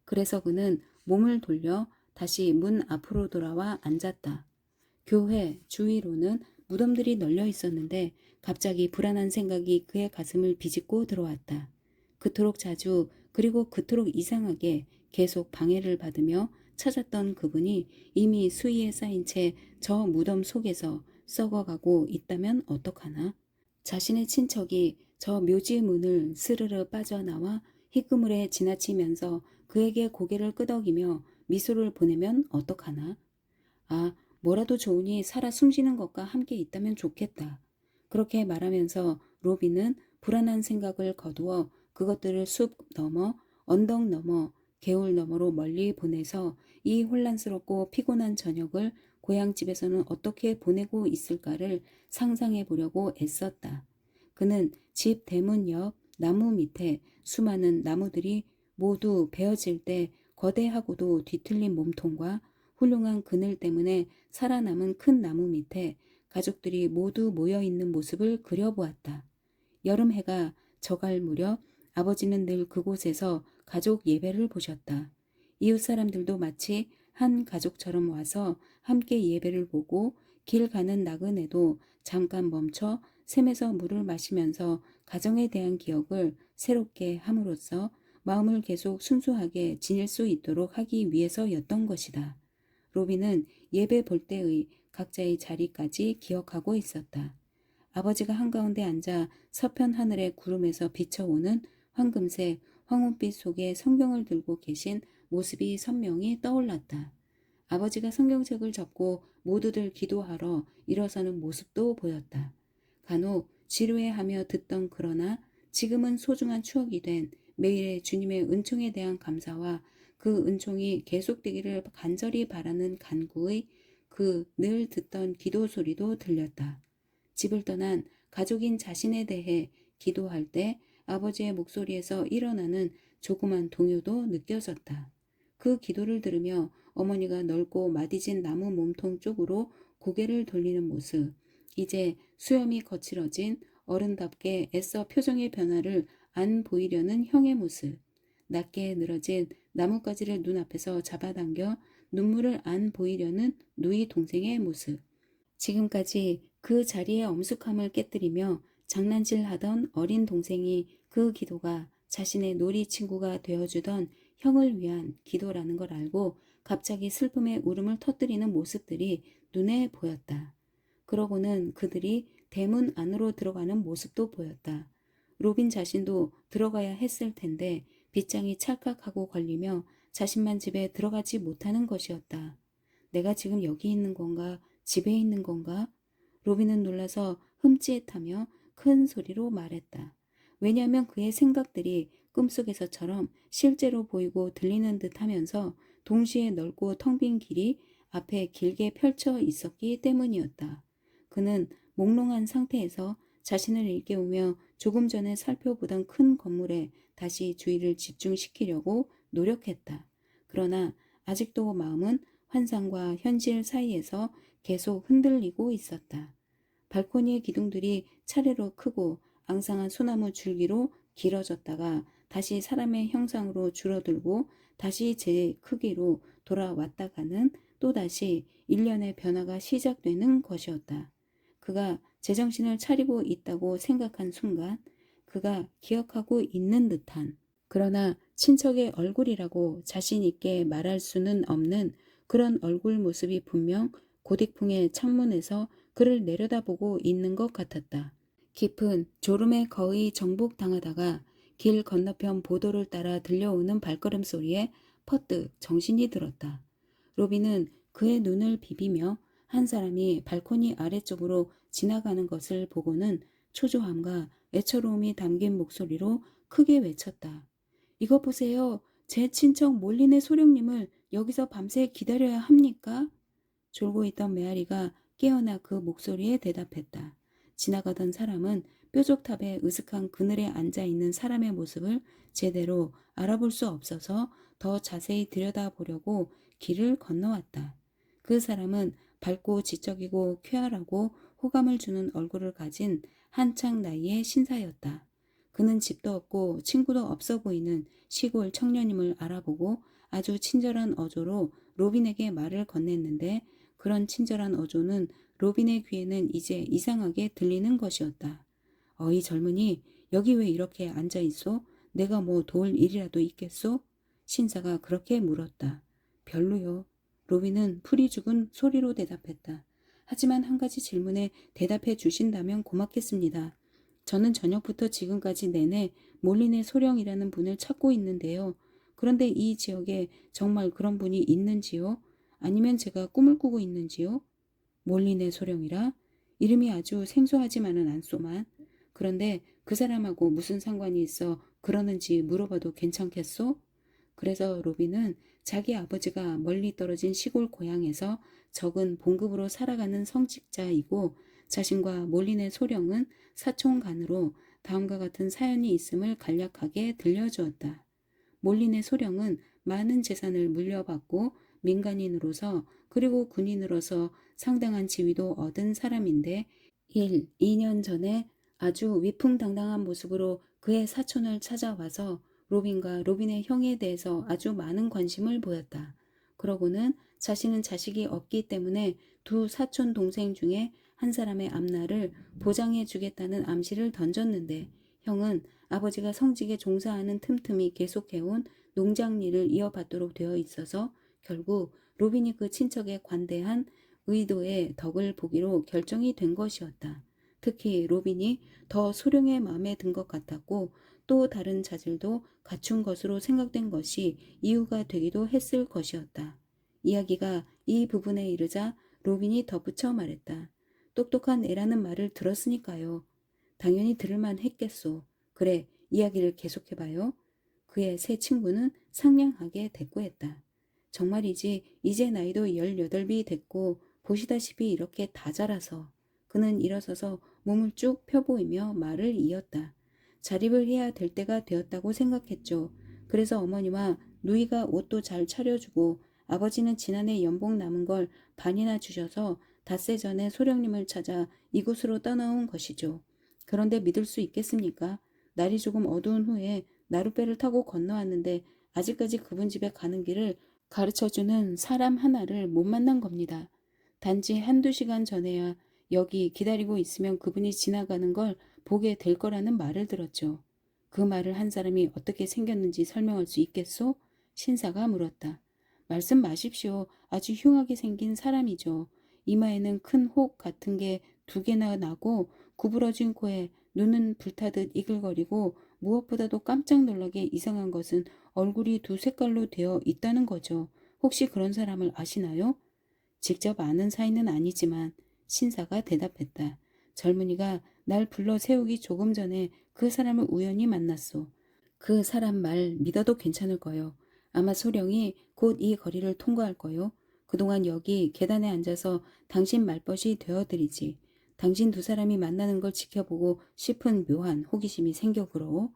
그래서 그는 몸을 돌려 다시 문 앞으로 돌아와 앉았다. 교회 주위로는 무덤들이 널려 있었는데 갑자기 불안한 생각이 그의 가슴을 비집고 들어왔다. 그토록 자주 그리고 그토록 이상하게 계속 방해를 받으며 찾았던 그분이 이미 수위에 쌓인 채 저 무덤 속에서 썩어가고 있다면 어떡하나? 자신의 친척이 저 묘지 문을 스르르 빠져나와 희끄물에 지나치면서 그에게 고개를 끄덕이며 미소를 보내면 어떡하나? 아, 뭐라도 좋으니 살아 숨쉬는 것과 함께 있다면 좋겠다. 그렇게 말하면서 로빈은 불안한 생각을 거두어 그것들을 숲 너머, 언덕 너머, 개울 너머로 멀리 보내서 이 혼란스럽고 피곤한 저녁을 고향집에서는 어떻게 보내고 있을까를 상상해 보려고 애썼다. 그는 집 대문 옆 나무 밑에 수많은 나무들이 모두 베어질 때 거대하고도 뒤틀린 몸통과 훌륭한 그늘 때문에 살아남은 큰 나무 밑에 가족들이 모두 모여있는 모습을 그려보았다. 여름 해가 저갈 무렵 아버지는 늘 그곳에서 가족 예배를 보셨다. 이웃 사람들도 마치 한 가족처럼 와서 함께 예배를 보고 길 가는 나그네도 잠깐 멈춰 샘에서 물을 마시면서 가정에 대한 기억을 새롭게 함으로써 마음을 계속 순수하게 지닐 수 있도록 하기 위해서였던 것이다. 로빈은 예배 볼 때의 각자의 자리까지 기억하고 있었다. 아버지가 한가운데 앉아 서편 하늘의 구름에서 비춰오는 황금색 황혼빛 속에 성경을 들고 계신 모습이 선명히 떠올랐다. 아버지가 성경책을 접고 모두들 기도하러 일어서는 모습도 보였다. 간혹 지루해하며 듣던, 그러나 지금은 소중한 추억이 된 매일의 주님의 은총에 대한 감사와 그 은총이 계속되기를 간절히 바라는 간구의 그 늘 듣던 기도 소리도 들렸다. 집을 떠난 가족인 자신에 대해 기도할 때 아버지의 목소리에서 일어나는 조그만 동요도 느껴졌다. 그 기도를 들으며 어머니가 넓고 마디진 나무 몸통 쪽으로 고개를 돌리는 모습, 이제 수염이 거칠어진 어른답게 애써 표정의 변화를 안 보이려는 형의 모습, 낮게 늘어진 나뭇가지를 눈앞에서 잡아당겨 눈물을 안 보이려는 누이 동생의 모습, 지금까지 그 자리의 엄숙함을 깨뜨리며 장난질하던 어린 동생이 그 기도가 자신의 놀이 친구가 되어주던 형을 위한 기도라는 걸 알고 갑자기 슬픔의 울음을 터뜨리는 모습들이 눈에 보였다. 그러고는 그들이 대문 안으로 들어가는 모습도 보였다. 로빈 자신도 들어가야 했을 텐데 빗장이 찰칵하고 걸리며 자신만 집에 들어가지 못하는 것이었다. 내가 지금 여기 있는 건가? 집에 있는 건가? 로빈은 놀라서 흠칫하며 큰 소리로 말했다. 왜냐하면 그의 생각들이 꿈속에서처럼 실제로 보이고 들리는 듯 하면서 동시에 넓고 텅 빈 길이 앞에 길게 펼쳐 있었기 때문이었다. 그는 몽롱한 상태에서 자신을 일깨우며 조금 전에 살펴보던 큰 건물에 다시 주의를 집중시키려고 노력했다. 그러나 아직도 마음은 환상과 현실 사이에서 계속 흔들리고 있었다. 발코니의 기둥들이 차례로 크고 앙상한 소나무 줄기로 길어졌다가 다시 사람의 형상으로 줄어들고 다시 제 크기로 돌아왔다가는 또다시 일련의 변화가 시작되는 것이었다. 그가 제정신을 차리고 있다고 생각한 순간 그가 기억하고 있는 듯한, 그러나 친척의 얼굴이라고 자신 있게 말할 수는 없는 그런 얼굴 모습이 분명 고딕풍의 창문에서 그를 내려다보고 있는 것 같았다. 깊은 졸음에 거의 정복당하다가 길 건너편 보도를 따라 들려오는 발걸음 소리에 퍼뜩 정신이 들었다. 로빈은 그의 눈을 비비며 한 사람이 발코니 아래쪽으로 지나가는 것을 보고는 초조함과 애처로움이 담긴 목소리로 크게 외쳤다. 이것 보세요. 제 친척 몰리네 소령님을 여기서 밤새 기다려야 합니까? 졸고 있던 메아리가 깨어나 그 목소리에 대답했다. 지나가던 사람은 뾰족탑의 으슥한 그늘에 앉아있는 사람의 모습을 제대로 알아볼 수 없어서 더 자세히 들여다보려고 길을 건너왔다. 그 사람은 밝고 지적이고 쾌활하고 호감을 주는 얼굴을 가진 한창 나이의 신사였다. 그는 집도 없고 친구도 없어 보이는 시골 청년임을 알아보고 아주 친절한 어조로 로빈에게 말을 건넸는데 그런 친절한 어조는 로빈의 귀에는 이제 이상하게 들리는 것이었다. 어이 젊은이, 여기 왜 이렇게 앉아있소? 내가 뭐 도울 일이라도 있겠소? 신사가 그렇게 물었다. 별로요. 로빈은 풀이 죽은 소리로 대답했다. 하지만 한 가지 질문에 대답해 주신다면 고맙겠습니다. 저는 저녁부터 지금까지 내내 몰리네 소령이라는 분을 찾고 있는데요. 그런데 이 지역에 정말 그런 분이 있는지요? 아니면 제가 꿈을 꾸고 있는지요? 몰리네 소령이라? 이름이 아주 생소하지만은 않소만. 그런데 그 사람하고 무슨 상관이 있어 그러는지 물어봐도 괜찮겠소? 그래서 로빈은 자기 아버지가 멀리 떨어진 시골 고향에서 적은 봉급으로 살아가는 성직자이고 자신과 몰리네 소령은 사촌간으로 다음과 같은 사연이 있음을 간략하게 들려주었다. 몰리네 소령은 많은 재산을 물려받고 민간인으로서 그리고 군인으로서 상당한 지위도 얻은 사람인데 2년 전에 아주 위풍당당한 모습으로 그의 사촌을 찾아와서 로빈과 로빈의 형에 대해서 아주 많은 관심을 보였다. 그러고는 자신은 자식이 없기 때문에 두 사촌 동생 중에 한 사람의 앞날을 보장해 주겠다는 암시를 던졌는데 형은 아버지가 성직에 종사하는 틈틈이 계속해온 농장 일을 이어받도록 되어 있어서 결국 로빈이 그 친척에 관대한 의도의 덕을 보기로 결정이 된 것이었다. 특히 로빈이 더 소령의 마음에 든 것 같았고 또 다른 자질도 갖춘 것으로 생각된 것이 이유가 되기도 했을 것이었다. 이야기가 이 부분에 이르자 로빈이 덧붙여 말했다. 똑똑한 애라는 말을 들었으니까요. 당연히 들을만 했겠소. 그래, 이야기를 계속해봐요. 그의 새 친구는 상냥하게 대꾸했다. 정말이지 이제 나이도 18이 됐고 보시다시피 이렇게 다 자라서. 그는 일어서서 몸을 쭉 펴보이며 말을 이었다. 자립을 해야 될 때가 되었다고 생각했죠. 그래서 어머니와 누이가 옷도 잘 차려주고 아버지는 지난해 연봉 남은 걸 반이나 주셔서 닷새 전에 소령님을 찾아 이곳으로 떠나온 것이죠. 그런데 믿을 수 있겠습니까? 날이 조금 어두운 후에 나룻배를 타고 건너왔는데 아직까지 그분 집에 가는 길을 가르쳐주는 사람 하나를 못 만난 겁니다. 단지 한두 시간 전에야 여기 기다리고 있으면 그분이 지나가는 걸 보게 될 거라는 말을 들었죠. 그 말을 한 사람이 어떻게 생겼는지 설명할 수 있겠소? 신사가 물었다. 말씀 마십시오. 아주 흉하게 생긴 사람이죠. 이마에는 큰 혹 같은 게 2개나 나고 구부러진 코에 눈은 불타듯 이글거리고 무엇보다도 깜짝 놀라게 이상한 것은 얼굴이 2색깔로 되어 있다는 거죠. 혹시 그런 사람을 아시나요? 직접 아는 사이는 아니지만 신사가 대답했다. 젊은이가 날 불러 세우기 조금 전에 그 사람을 우연히 만났소. 그 사람 말 믿어도 괜찮을 거요. 아마 소령이 곧 이 거리를 통과할 거요. 그동안 여기 계단에 앉아서 당신 말벗이 되어드리지. 당신 2사람이 만나는 걸 지켜보고 싶은 묘한 호기심이 생겨 그러오.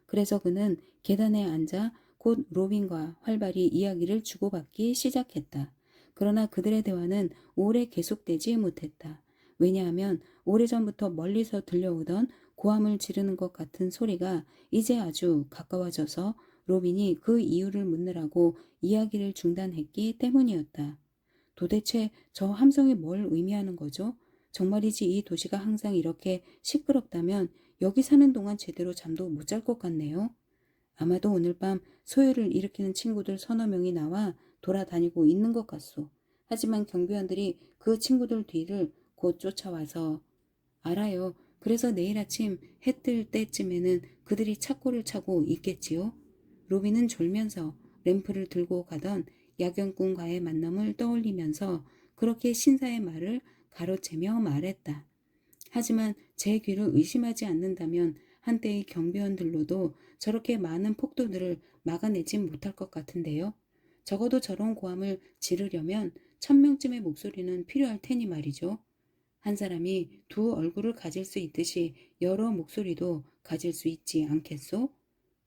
그래서 그는 계단에 앉아 곧 로빈과 활발히 이야기를 주고받기 시작했다. 그러나 그들의 대화는 오래 계속되지 못했다. 왜냐하면 오래전부터 멀리서 들려오던 고함을 지르는 것 같은 소리가 이제 아주 가까워져서 로빈이 그 이유를 묻느라고 이야기를 중단했기 때문이었다. 도대체 저 함성이 뭘 의미하는 거죠? 정말이지 이 도시가 항상 이렇게 시끄럽다면 여기 사는 동안 제대로 잠도 못 잘 것 같네요. 아마도 오늘 밤 소요를 일으키는 친구들 서너 명이 나와 돌아다니고 있는 것 같소. 하지만 경비원들이 그 친구들 뒤를 곧 쫓아와서 알아요. 그래서 내일 아침 해 뜰 때쯤에는 그들이 착고를 차고 있겠지요. 로비는 졸면서 램프를 들고 가던 야경꾼과의 만남을 떠올리면서 그렇게 신사의 말을 가로채며 말했다. 하지만 제 귀를 의심하지 않는다면 한때의 경비원들로도 저렇게 많은 폭도들을 막아내진 못할 것 같은데요. 적어도 저런 고함을 지르려면 1000명쯤의 목소리는 필요할 테니 말이죠. 한 사람이 2얼굴을 가질 수 있듯이 여러 목소리도 가질 수 있지 않겠소?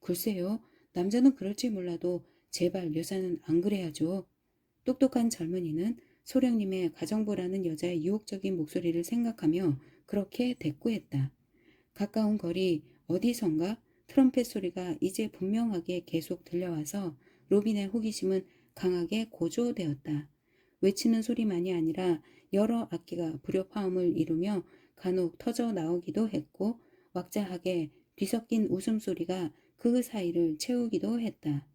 글쎄요. 남자는 그럴지 몰라도 제발 여자는 안 그래야죠. 똑똑한 젊은이는 소령님의 가정부라는 여자의 유혹적인 목소리를 생각하며 그렇게 대꾸했다. 가까운 거리 어디선가 트럼펫 소리가 이제 분명하게 계속 들려와서 로빈의 호기심은 강하게 고조되었다. 외치는 소리만이 아니라 여러 악기가 불협화음을 이루며 간혹 터져 나오기도 했고 왁자하게 뒤섞인 웃음소리가 그 사이를 채우기도 했다.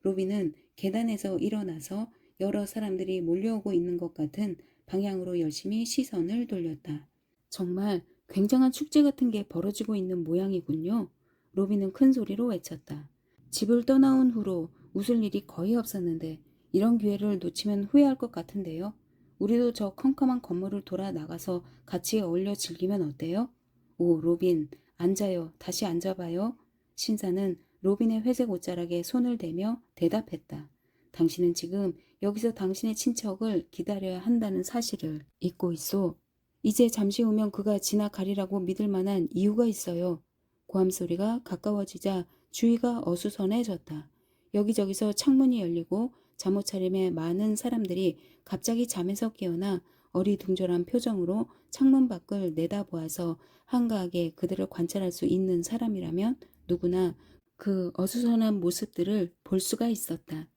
로빈은 계단에서 일어나서 여러 사람들이 몰려오고 있는 것 같은 방향으로 열심히 시선을 돌렸다. 정말 굉장한 축제 같은 게 벌어지고 있는 모양이군요. 로빈은 큰 소리로 외쳤다. 집을 떠나온 후로 웃을 일이 거의 없었는데 이런 기회를 놓치면 후회할 것 같은데요. 우리도 저 컴컴한 건물을 돌아 나가서 같이 어울려 즐기면 어때요? 오, 로빈, 앉아요. 다시 앉아봐요. 신사는 로빈의 회색 옷자락에 손을 대며 대답했다. 당신은 지금 여기서 당신의 친척을 기다려야 한다는 사실을 잊고 있소. 이제 잠시 후면 그가 지나가리라고 믿을 만한 이유가 있어요. 고함 소리가 가까워지자 주위가 어수선해졌다. 여기저기서 창문이 열리고 잠옷차림의 많은 사람들이 갑자기 잠에서 깨어나 어리둥절한 표정으로 창문 밖을 내다보아서 한가하게 그들을 관찰할 수 있는 사람이라면 누구나 그 어수선한 모습들을 볼 수가 있었다.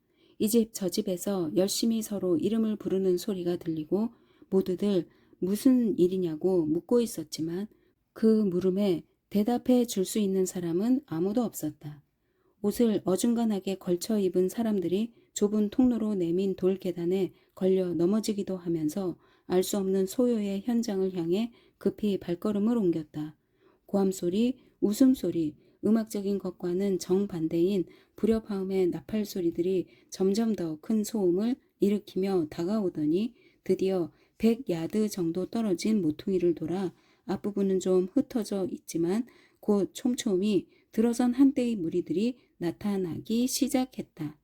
이 집 저 집에서 열심히 서로 이름을 부르는 소리가 들리고 모두들 무슨 일이냐고 묻고 있었지만 그 물음에 대답해 줄 수 있는 사람은 아무도 없었다. 옷을 어중간하게 걸쳐 입은 사람들이 좁은 통로로 내민 돌 계단에 걸려 넘어지기도 하면서 알 수 없는 소요의 현장을 향해 급히 발걸음을 옮겼다. 고함소리, 웃음소리, 음악적인 것과는 정반대인 불협화음의 나팔 소리들이 점점 더 큰 소음을 일으키며 다가오더니 드디어 100야드 정도 떨어진 모퉁이를 돌아 앞부분은 좀 흩어져 있지만 곧 촘촘히 들어선 한때의 무리들이 나타나기 시작했다.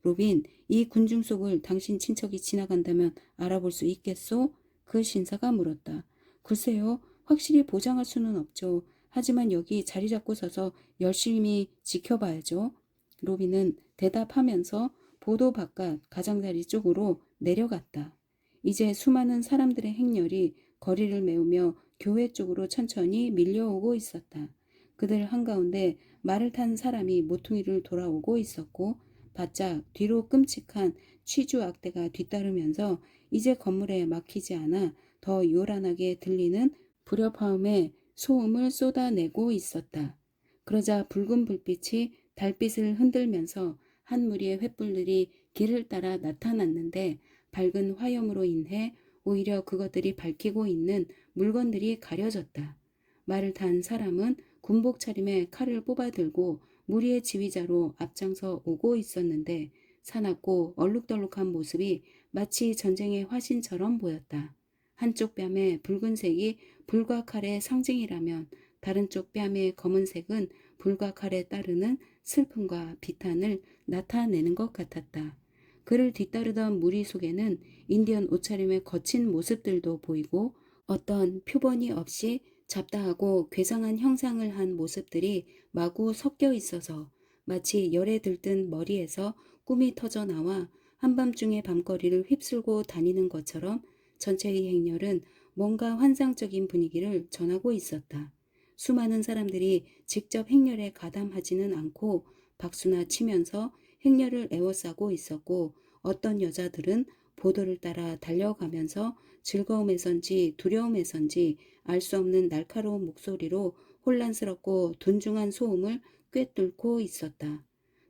로빈, 이 군중 속을 당신 친척이 지나간다면 알아볼 수 있겠소? 그 신사가 물었다. 글쎄요, 확실히 보장할 수는 없죠. 하지만 여기 자리 잡고 서서 열심히 지켜봐야죠. 로비는 대답하면서 보도 바깥 가장자리 쪽으로 내려갔다. 이제 수많은 사람들의 행렬이 거리를 메우며 교회 쪽으로 천천히 밀려오고 있었다. 그들 한가운데 말을 탄 사람이 모퉁이를 돌아오고 있었고 바짝 뒤로 끔찍한 취주 악대가 뒤따르면서 이제 건물에 막히지 않아 더 요란하게 들리는 불협화음의 소음을 쏟아내고 있었다. 그러자 붉은 불빛이 달빛을 흔들면서 한 무리의 횃불들이 길을 따라 나타났는데 밝은 화염으로 인해 오히려 그것들이 밝히고 있는 물건들이 가려졌다. 말을 탄 사람은 군복 차림에 칼을 뽑아들고 무리의 지휘자로 앞장서 오고 있었는데 사납고 얼룩덜룩한 모습이 마치 전쟁의 화신처럼 보였다. 한쪽 뺨에 붉은색이 불과 칼의 상징이라면 다른 쪽 뺨의 검은색은 불과 칼에 따르는 슬픔과 비탄을 나타내는 것 같았다. 그를 뒤따르던 무리 속에는 인디언 옷차림의 거친 모습들도 보이고 어떤 표본이 없이 잡다하고 괴상한 형상을 한 모습들이 마구 섞여 있어서 마치 열에 들뜬 머리에서 꿈이 터져 나와 한밤중의 밤거리를 휩쓸고 다니는 것처럼 전체의 행렬은 뭔가 환상적인 분위기를 전하고 있었다. 수많은 사람들이 직접 행렬에 가담하지는 않고 박수나 치면서 행렬을 에워싸고 있었고 어떤 여자들은 보도를 따라 달려가면서 즐거움에선지 두려움에선지 알 수 없는 날카로운 목소리로 혼란스럽고 둔중한 소음을 꿰뚫고 있었다.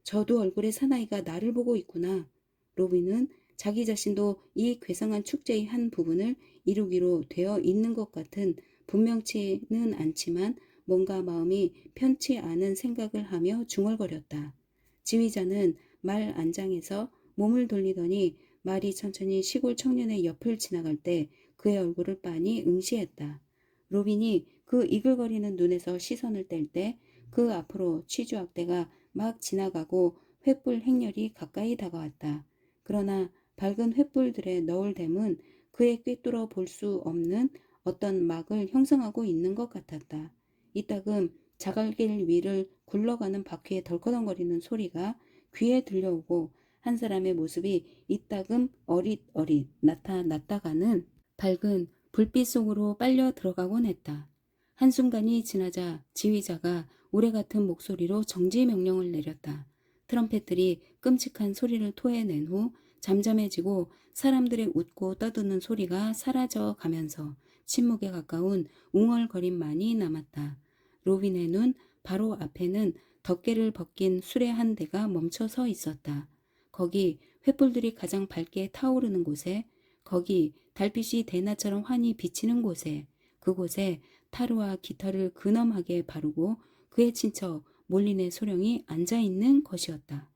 저도 얼굴에 사나이가 나를 보고 있구나. 로비는 자기 자신도 이 괴상한 축제의 한 부분을 이루기로 되어 있는 것 같은 분명치는 않지만 뭔가 마음이 편치 않은 생각을 하며 중얼거렸다. 지휘자는 말 안장에서 몸을 돌리더니 말이 천천히 시골 청년의 옆을 지나갈 때 그의 얼굴을 빤히 응시했다. 로빈이 그 이글거리는 눈에서 시선을 뗄 때 그 앞으로 취주악대가 막 지나가고 횃불 행렬이 가까이 다가왔다. 그러나 밝은 횃불들의 너울댐은 그의 꿰뚫어 볼 수 없는 어떤 막을 형성하고 있는 것 같았다. 이따금 자갈길 위를 굴러가는 바퀴의 덜커덩거리는 소리가 귀에 들려오고 한 사람의 모습이 이따금 어릿어릿 나타났다가는 밝은 불빛 속으로 빨려 들어가곤 했다. 한순간이 지나자 지휘자가 우레같은 목소리로 정지 명령을 내렸다. 트럼펫들이 끔찍한 소리를 토해낸 후 잠잠해지고 사람들의 웃고 떠드는 소리가 사라져 가면서 침묵에 가까운 웅얼거림만이 남았다. 로빈의 눈 바로 앞에는 덮개를 벗긴 수레 한 대가 멈춰 서 있었다. 거기 횃불들이 가장 밝게 타오르는 곳에, 거기 달빛이 대낮처럼 환히 비치는 곳에, 그곳에 타르와 깃털을 근엄하게 바르고 그의 친척 몰린의 소령이 앉아있는 것이었다.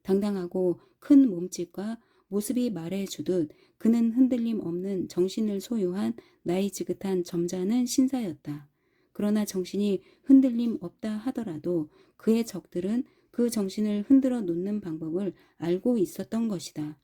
당당하고 큰 몸집과 모습이 말해주듯 그는 흔들림 없는 정신을 소유한 나이 지긋한 점잖은 신사였다. 그러나 정신이 흔들림 없다 하더라도 그의 적들은 그 정신을 흔들어 놓는 방법을 알고 있었던 것이다.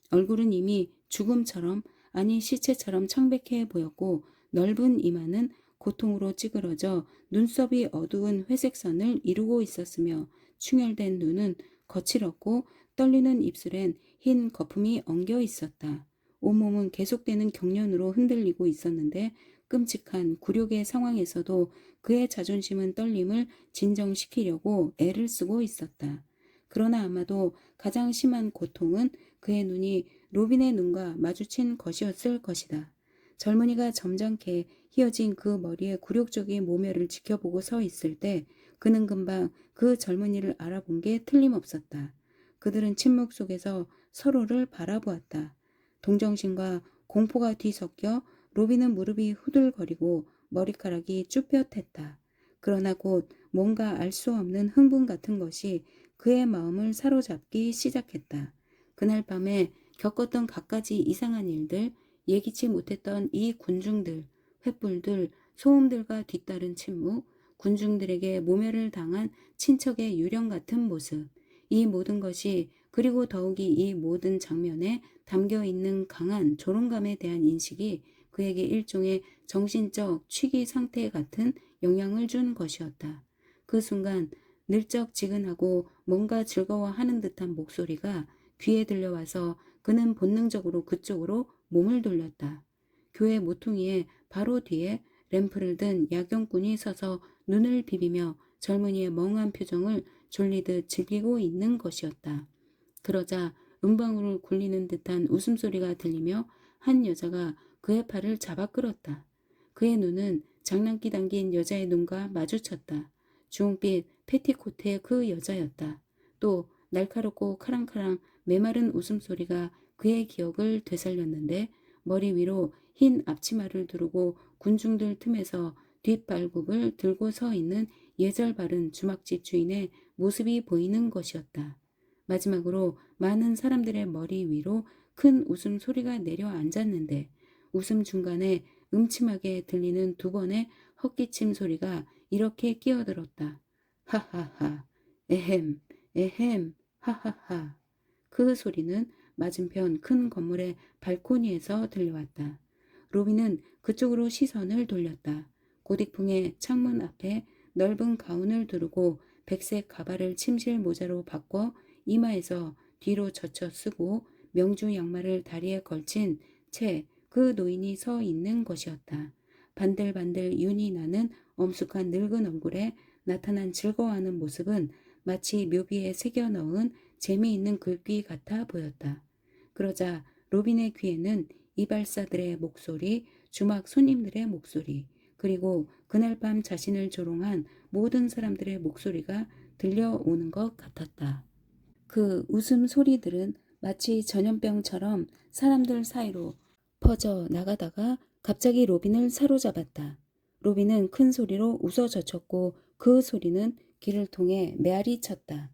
얼굴은 이미 죽음처럼 아니 시체처럼 창백해 보였고 넓은 이마는 고통으로 찌그러져 눈썹이 어두운 회색선을 이루고 있었으며 충혈된 눈은 거칠었고 떨리는 입술엔 흰 거품이 엉겨 있었다. 온몸은 계속되는 경련으로 흔들리고 있었는데 끔찍한 굴욕의 상황에서도 그의 자존심은 떨림을 진정시키려고 애를 쓰고 있었다. 그러나 아마도 가장 심한 고통은 그의 눈이 로빈의 눈과 마주친 것이었을 것이다. 젊은이가 점잖게 휘어진 그 머리의 굴욕적인 모멸을 지켜보고 서 있을 때 그는 금방 그 젊은이를 알아본 게 틀림없었다. 그들은 침묵 속에서 서로를 바라보았다. 동정심과 공포가 뒤섞여 로빈은 무릎이 후들거리고 머리카락이 쭈뼛했다. 그러나 곧 뭔가 알 수 없는 흥분 같은 것이 그의 마음을 사로잡기 시작했다. 그날 밤에 겪었던 갖가지 이상한 일들, 예기치 못했던 이 군중들, 횃불들, 소음들과 뒤따른 침묵, 군중들에게 모멸을 당한 친척의 유령 같은 모습, 이 모든 것이 그리고 더욱이 이 모든 장면에 담겨 있는 강한 조롱감에 대한 인식이 그에게 일종의 정신적 취기 상태 같은 영향을 준 것이었다. 그 순간 늘적지근하고 뭔가 즐거워하는 듯한 목소리가 귀에 들려와서 그는 본능적으로 그쪽으로 몸을 돌렸다. 교회 모퉁이에 바로 뒤에 램프를 든 야경꾼이 서서 눈을 비비며 젊은이의 멍한 표정을 졸리듯 즐기고 있는 것이었다. 그러자 음방울을 굴리는 듯한 웃음소리가 들리며 한 여자가 그의 팔을 잡아 끌었다. 그의 눈은 장난기 담긴 여자의 눈과 마주쳤다. 주홍빛 패티코트의 그 여자였다. 또 날카롭고 카랑카랑 메마른 웃음소리가 그의 기억을 되살렸는데 머리 위로 흰 앞치마를 두르고 군중들 틈에서 뒷발굽을 들고 서 있는 예절 바른 주막집 주인의 모습이 보이는 것이었다. 마지막으로 많은 사람들의 머리 위로 큰 웃음소리가 내려앉았는데 웃음 중간에 음침하게 들리는 두 번의 헛기침 소리가 이렇게 끼어들었다. 하하하, 에헴, 에헴, 하하하. 그 소리는 맞은편 큰 건물의 발코니에서 들려왔다. 로비는 그쪽으로 시선을 돌렸다. 고딕풍의 창문 앞에 넓은 가운을 두르고 백색 가발을 침실 모자로 바꿔 이마에서 뒤로 젖혀 쓰고 명주 양말을 다리에 걸친 채 그 노인이 서 있는 것이었다. 반들반들 윤이 나는 엄숙한 늙은 얼굴에 나타난 즐거워하는 모습은 마치 묘비에 새겨 넣은 재미있는 글귀 같아 보였다. 그러자 로빈의 귀에는 이발사들의 목소리, 주막 손님들의 목소리, 그리고 그날 밤 자신을 조롱한 모든 사람들의 목소리가 들려오는 것 같았다. 그 웃음 소리들은 마치 전염병처럼 사람들 사이로 퍼져 나가다가 갑자기 로빈을 사로잡았다. 로빈은 큰 소리로 웃어젖혔고 그 소리는 귀를 통해 메아리 쳤다.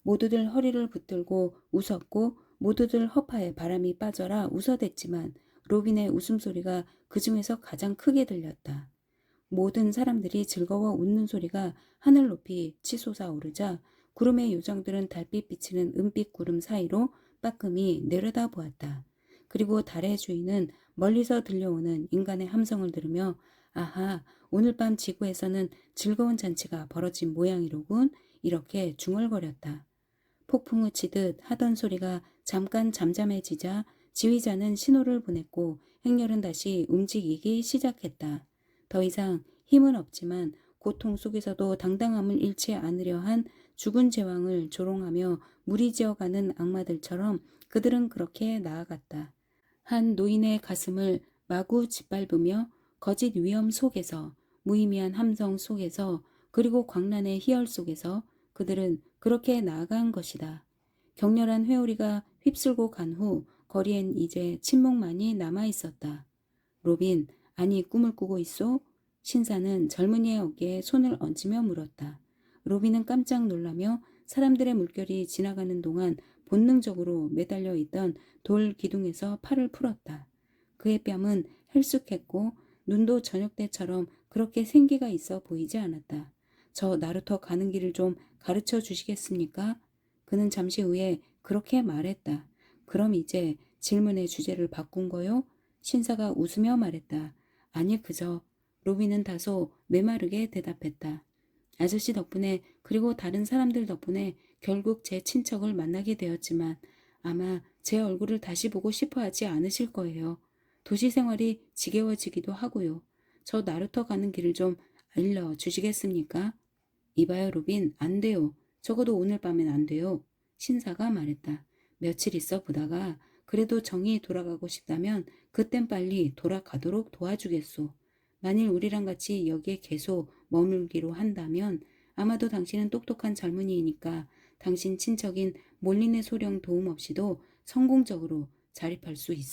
모두들 허리를 붙들고 웃었고 모두들 허파에 바람이 빠져라 웃어댔지만 로빈의 웃음소리가 그 중에서 가장 크게 들렸다. 모든 사람들이 즐거워 웃는 소리가 하늘 높이 치솟아 오르자 구름의 요정들은 달빛 비치는 은빛 구름 사이로 빠끔히 내려다 보았다. 그리고 달의 주인은 멀리서 들려오는 인간의 함성을 들으며 아하, 오늘 밤 지구에서는 즐거운 잔치가 벌어진 모양이로군 이렇게 중얼거렸다. 폭풍우 치듯 하던 소리가 잠깐 잠잠해지자 지휘자는 신호를 보냈고 행렬은 다시 움직이기 시작했다. 더 이상 힘은 없지만 고통 속에서도 당당함을 잃지 않으려 한 죽은 제왕을 조롱하며 무리지어가는 악마들처럼 그들은 그렇게 나아갔다. 한 노인의 가슴을 마구 짓밟으며 거짓 위험 속에서 무의미한 함성 속에서 그리고 광란의 희열 속에서 그들은 그렇게 나아간 것이다. 격렬한 회오리가 휩쓸고 간 후 거리엔 이제 침묵만이 남아 있었다. 로빈, 아니 꿈을 꾸고 있소? 신사는 젊은이의 어깨에 손을 얹으며 물었다. 로빈은 깜짝 놀라며 사람들의 물결이 지나가는 동안 본능적으로 매달려 있던 돌 기둥에서 팔을 풀었다. 그의 뺨은 헬쑥했고 눈도 저녁 때처럼 그렇게 생기가 있어 보이지 않았다. 저 나루터 가는 길을 좀 가르쳐 주시겠습니까? 그는 잠시 후에 그렇게 말했다. 그럼 이제 질문의 주제를 바꾼 거요? 신사가 웃으며 말했다. 아니 그저. 로빈은 다소 메마르게 대답했다. 아저씨 덕분에 그리고 다른 사람들 덕분에 결국 제 친척을 만나게 되었지만 아마 제 얼굴을 다시 보고 싶어 하지 않으실 거예요. 도시 생활이 지겨워지기도 하고요. 저 나루터 가는 길을 좀 알려주시겠습니까? 이봐요 로빈, 안 돼요. 적어도 오늘 밤엔 안 돼요. 신사가 말했다. 며칠 있어 보다가 그래도 정이 돌아가고 싶다면 그땐 빨리 돌아가도록 도와주겠소. 만일 우리랑 같이 여기에 계속 머물기로 한다면 아마도 당신은 똑똑한 젊은이이니까 당신 친척인 몰리네 소령 도움 없이도 성공적으로 자립할 수 있어.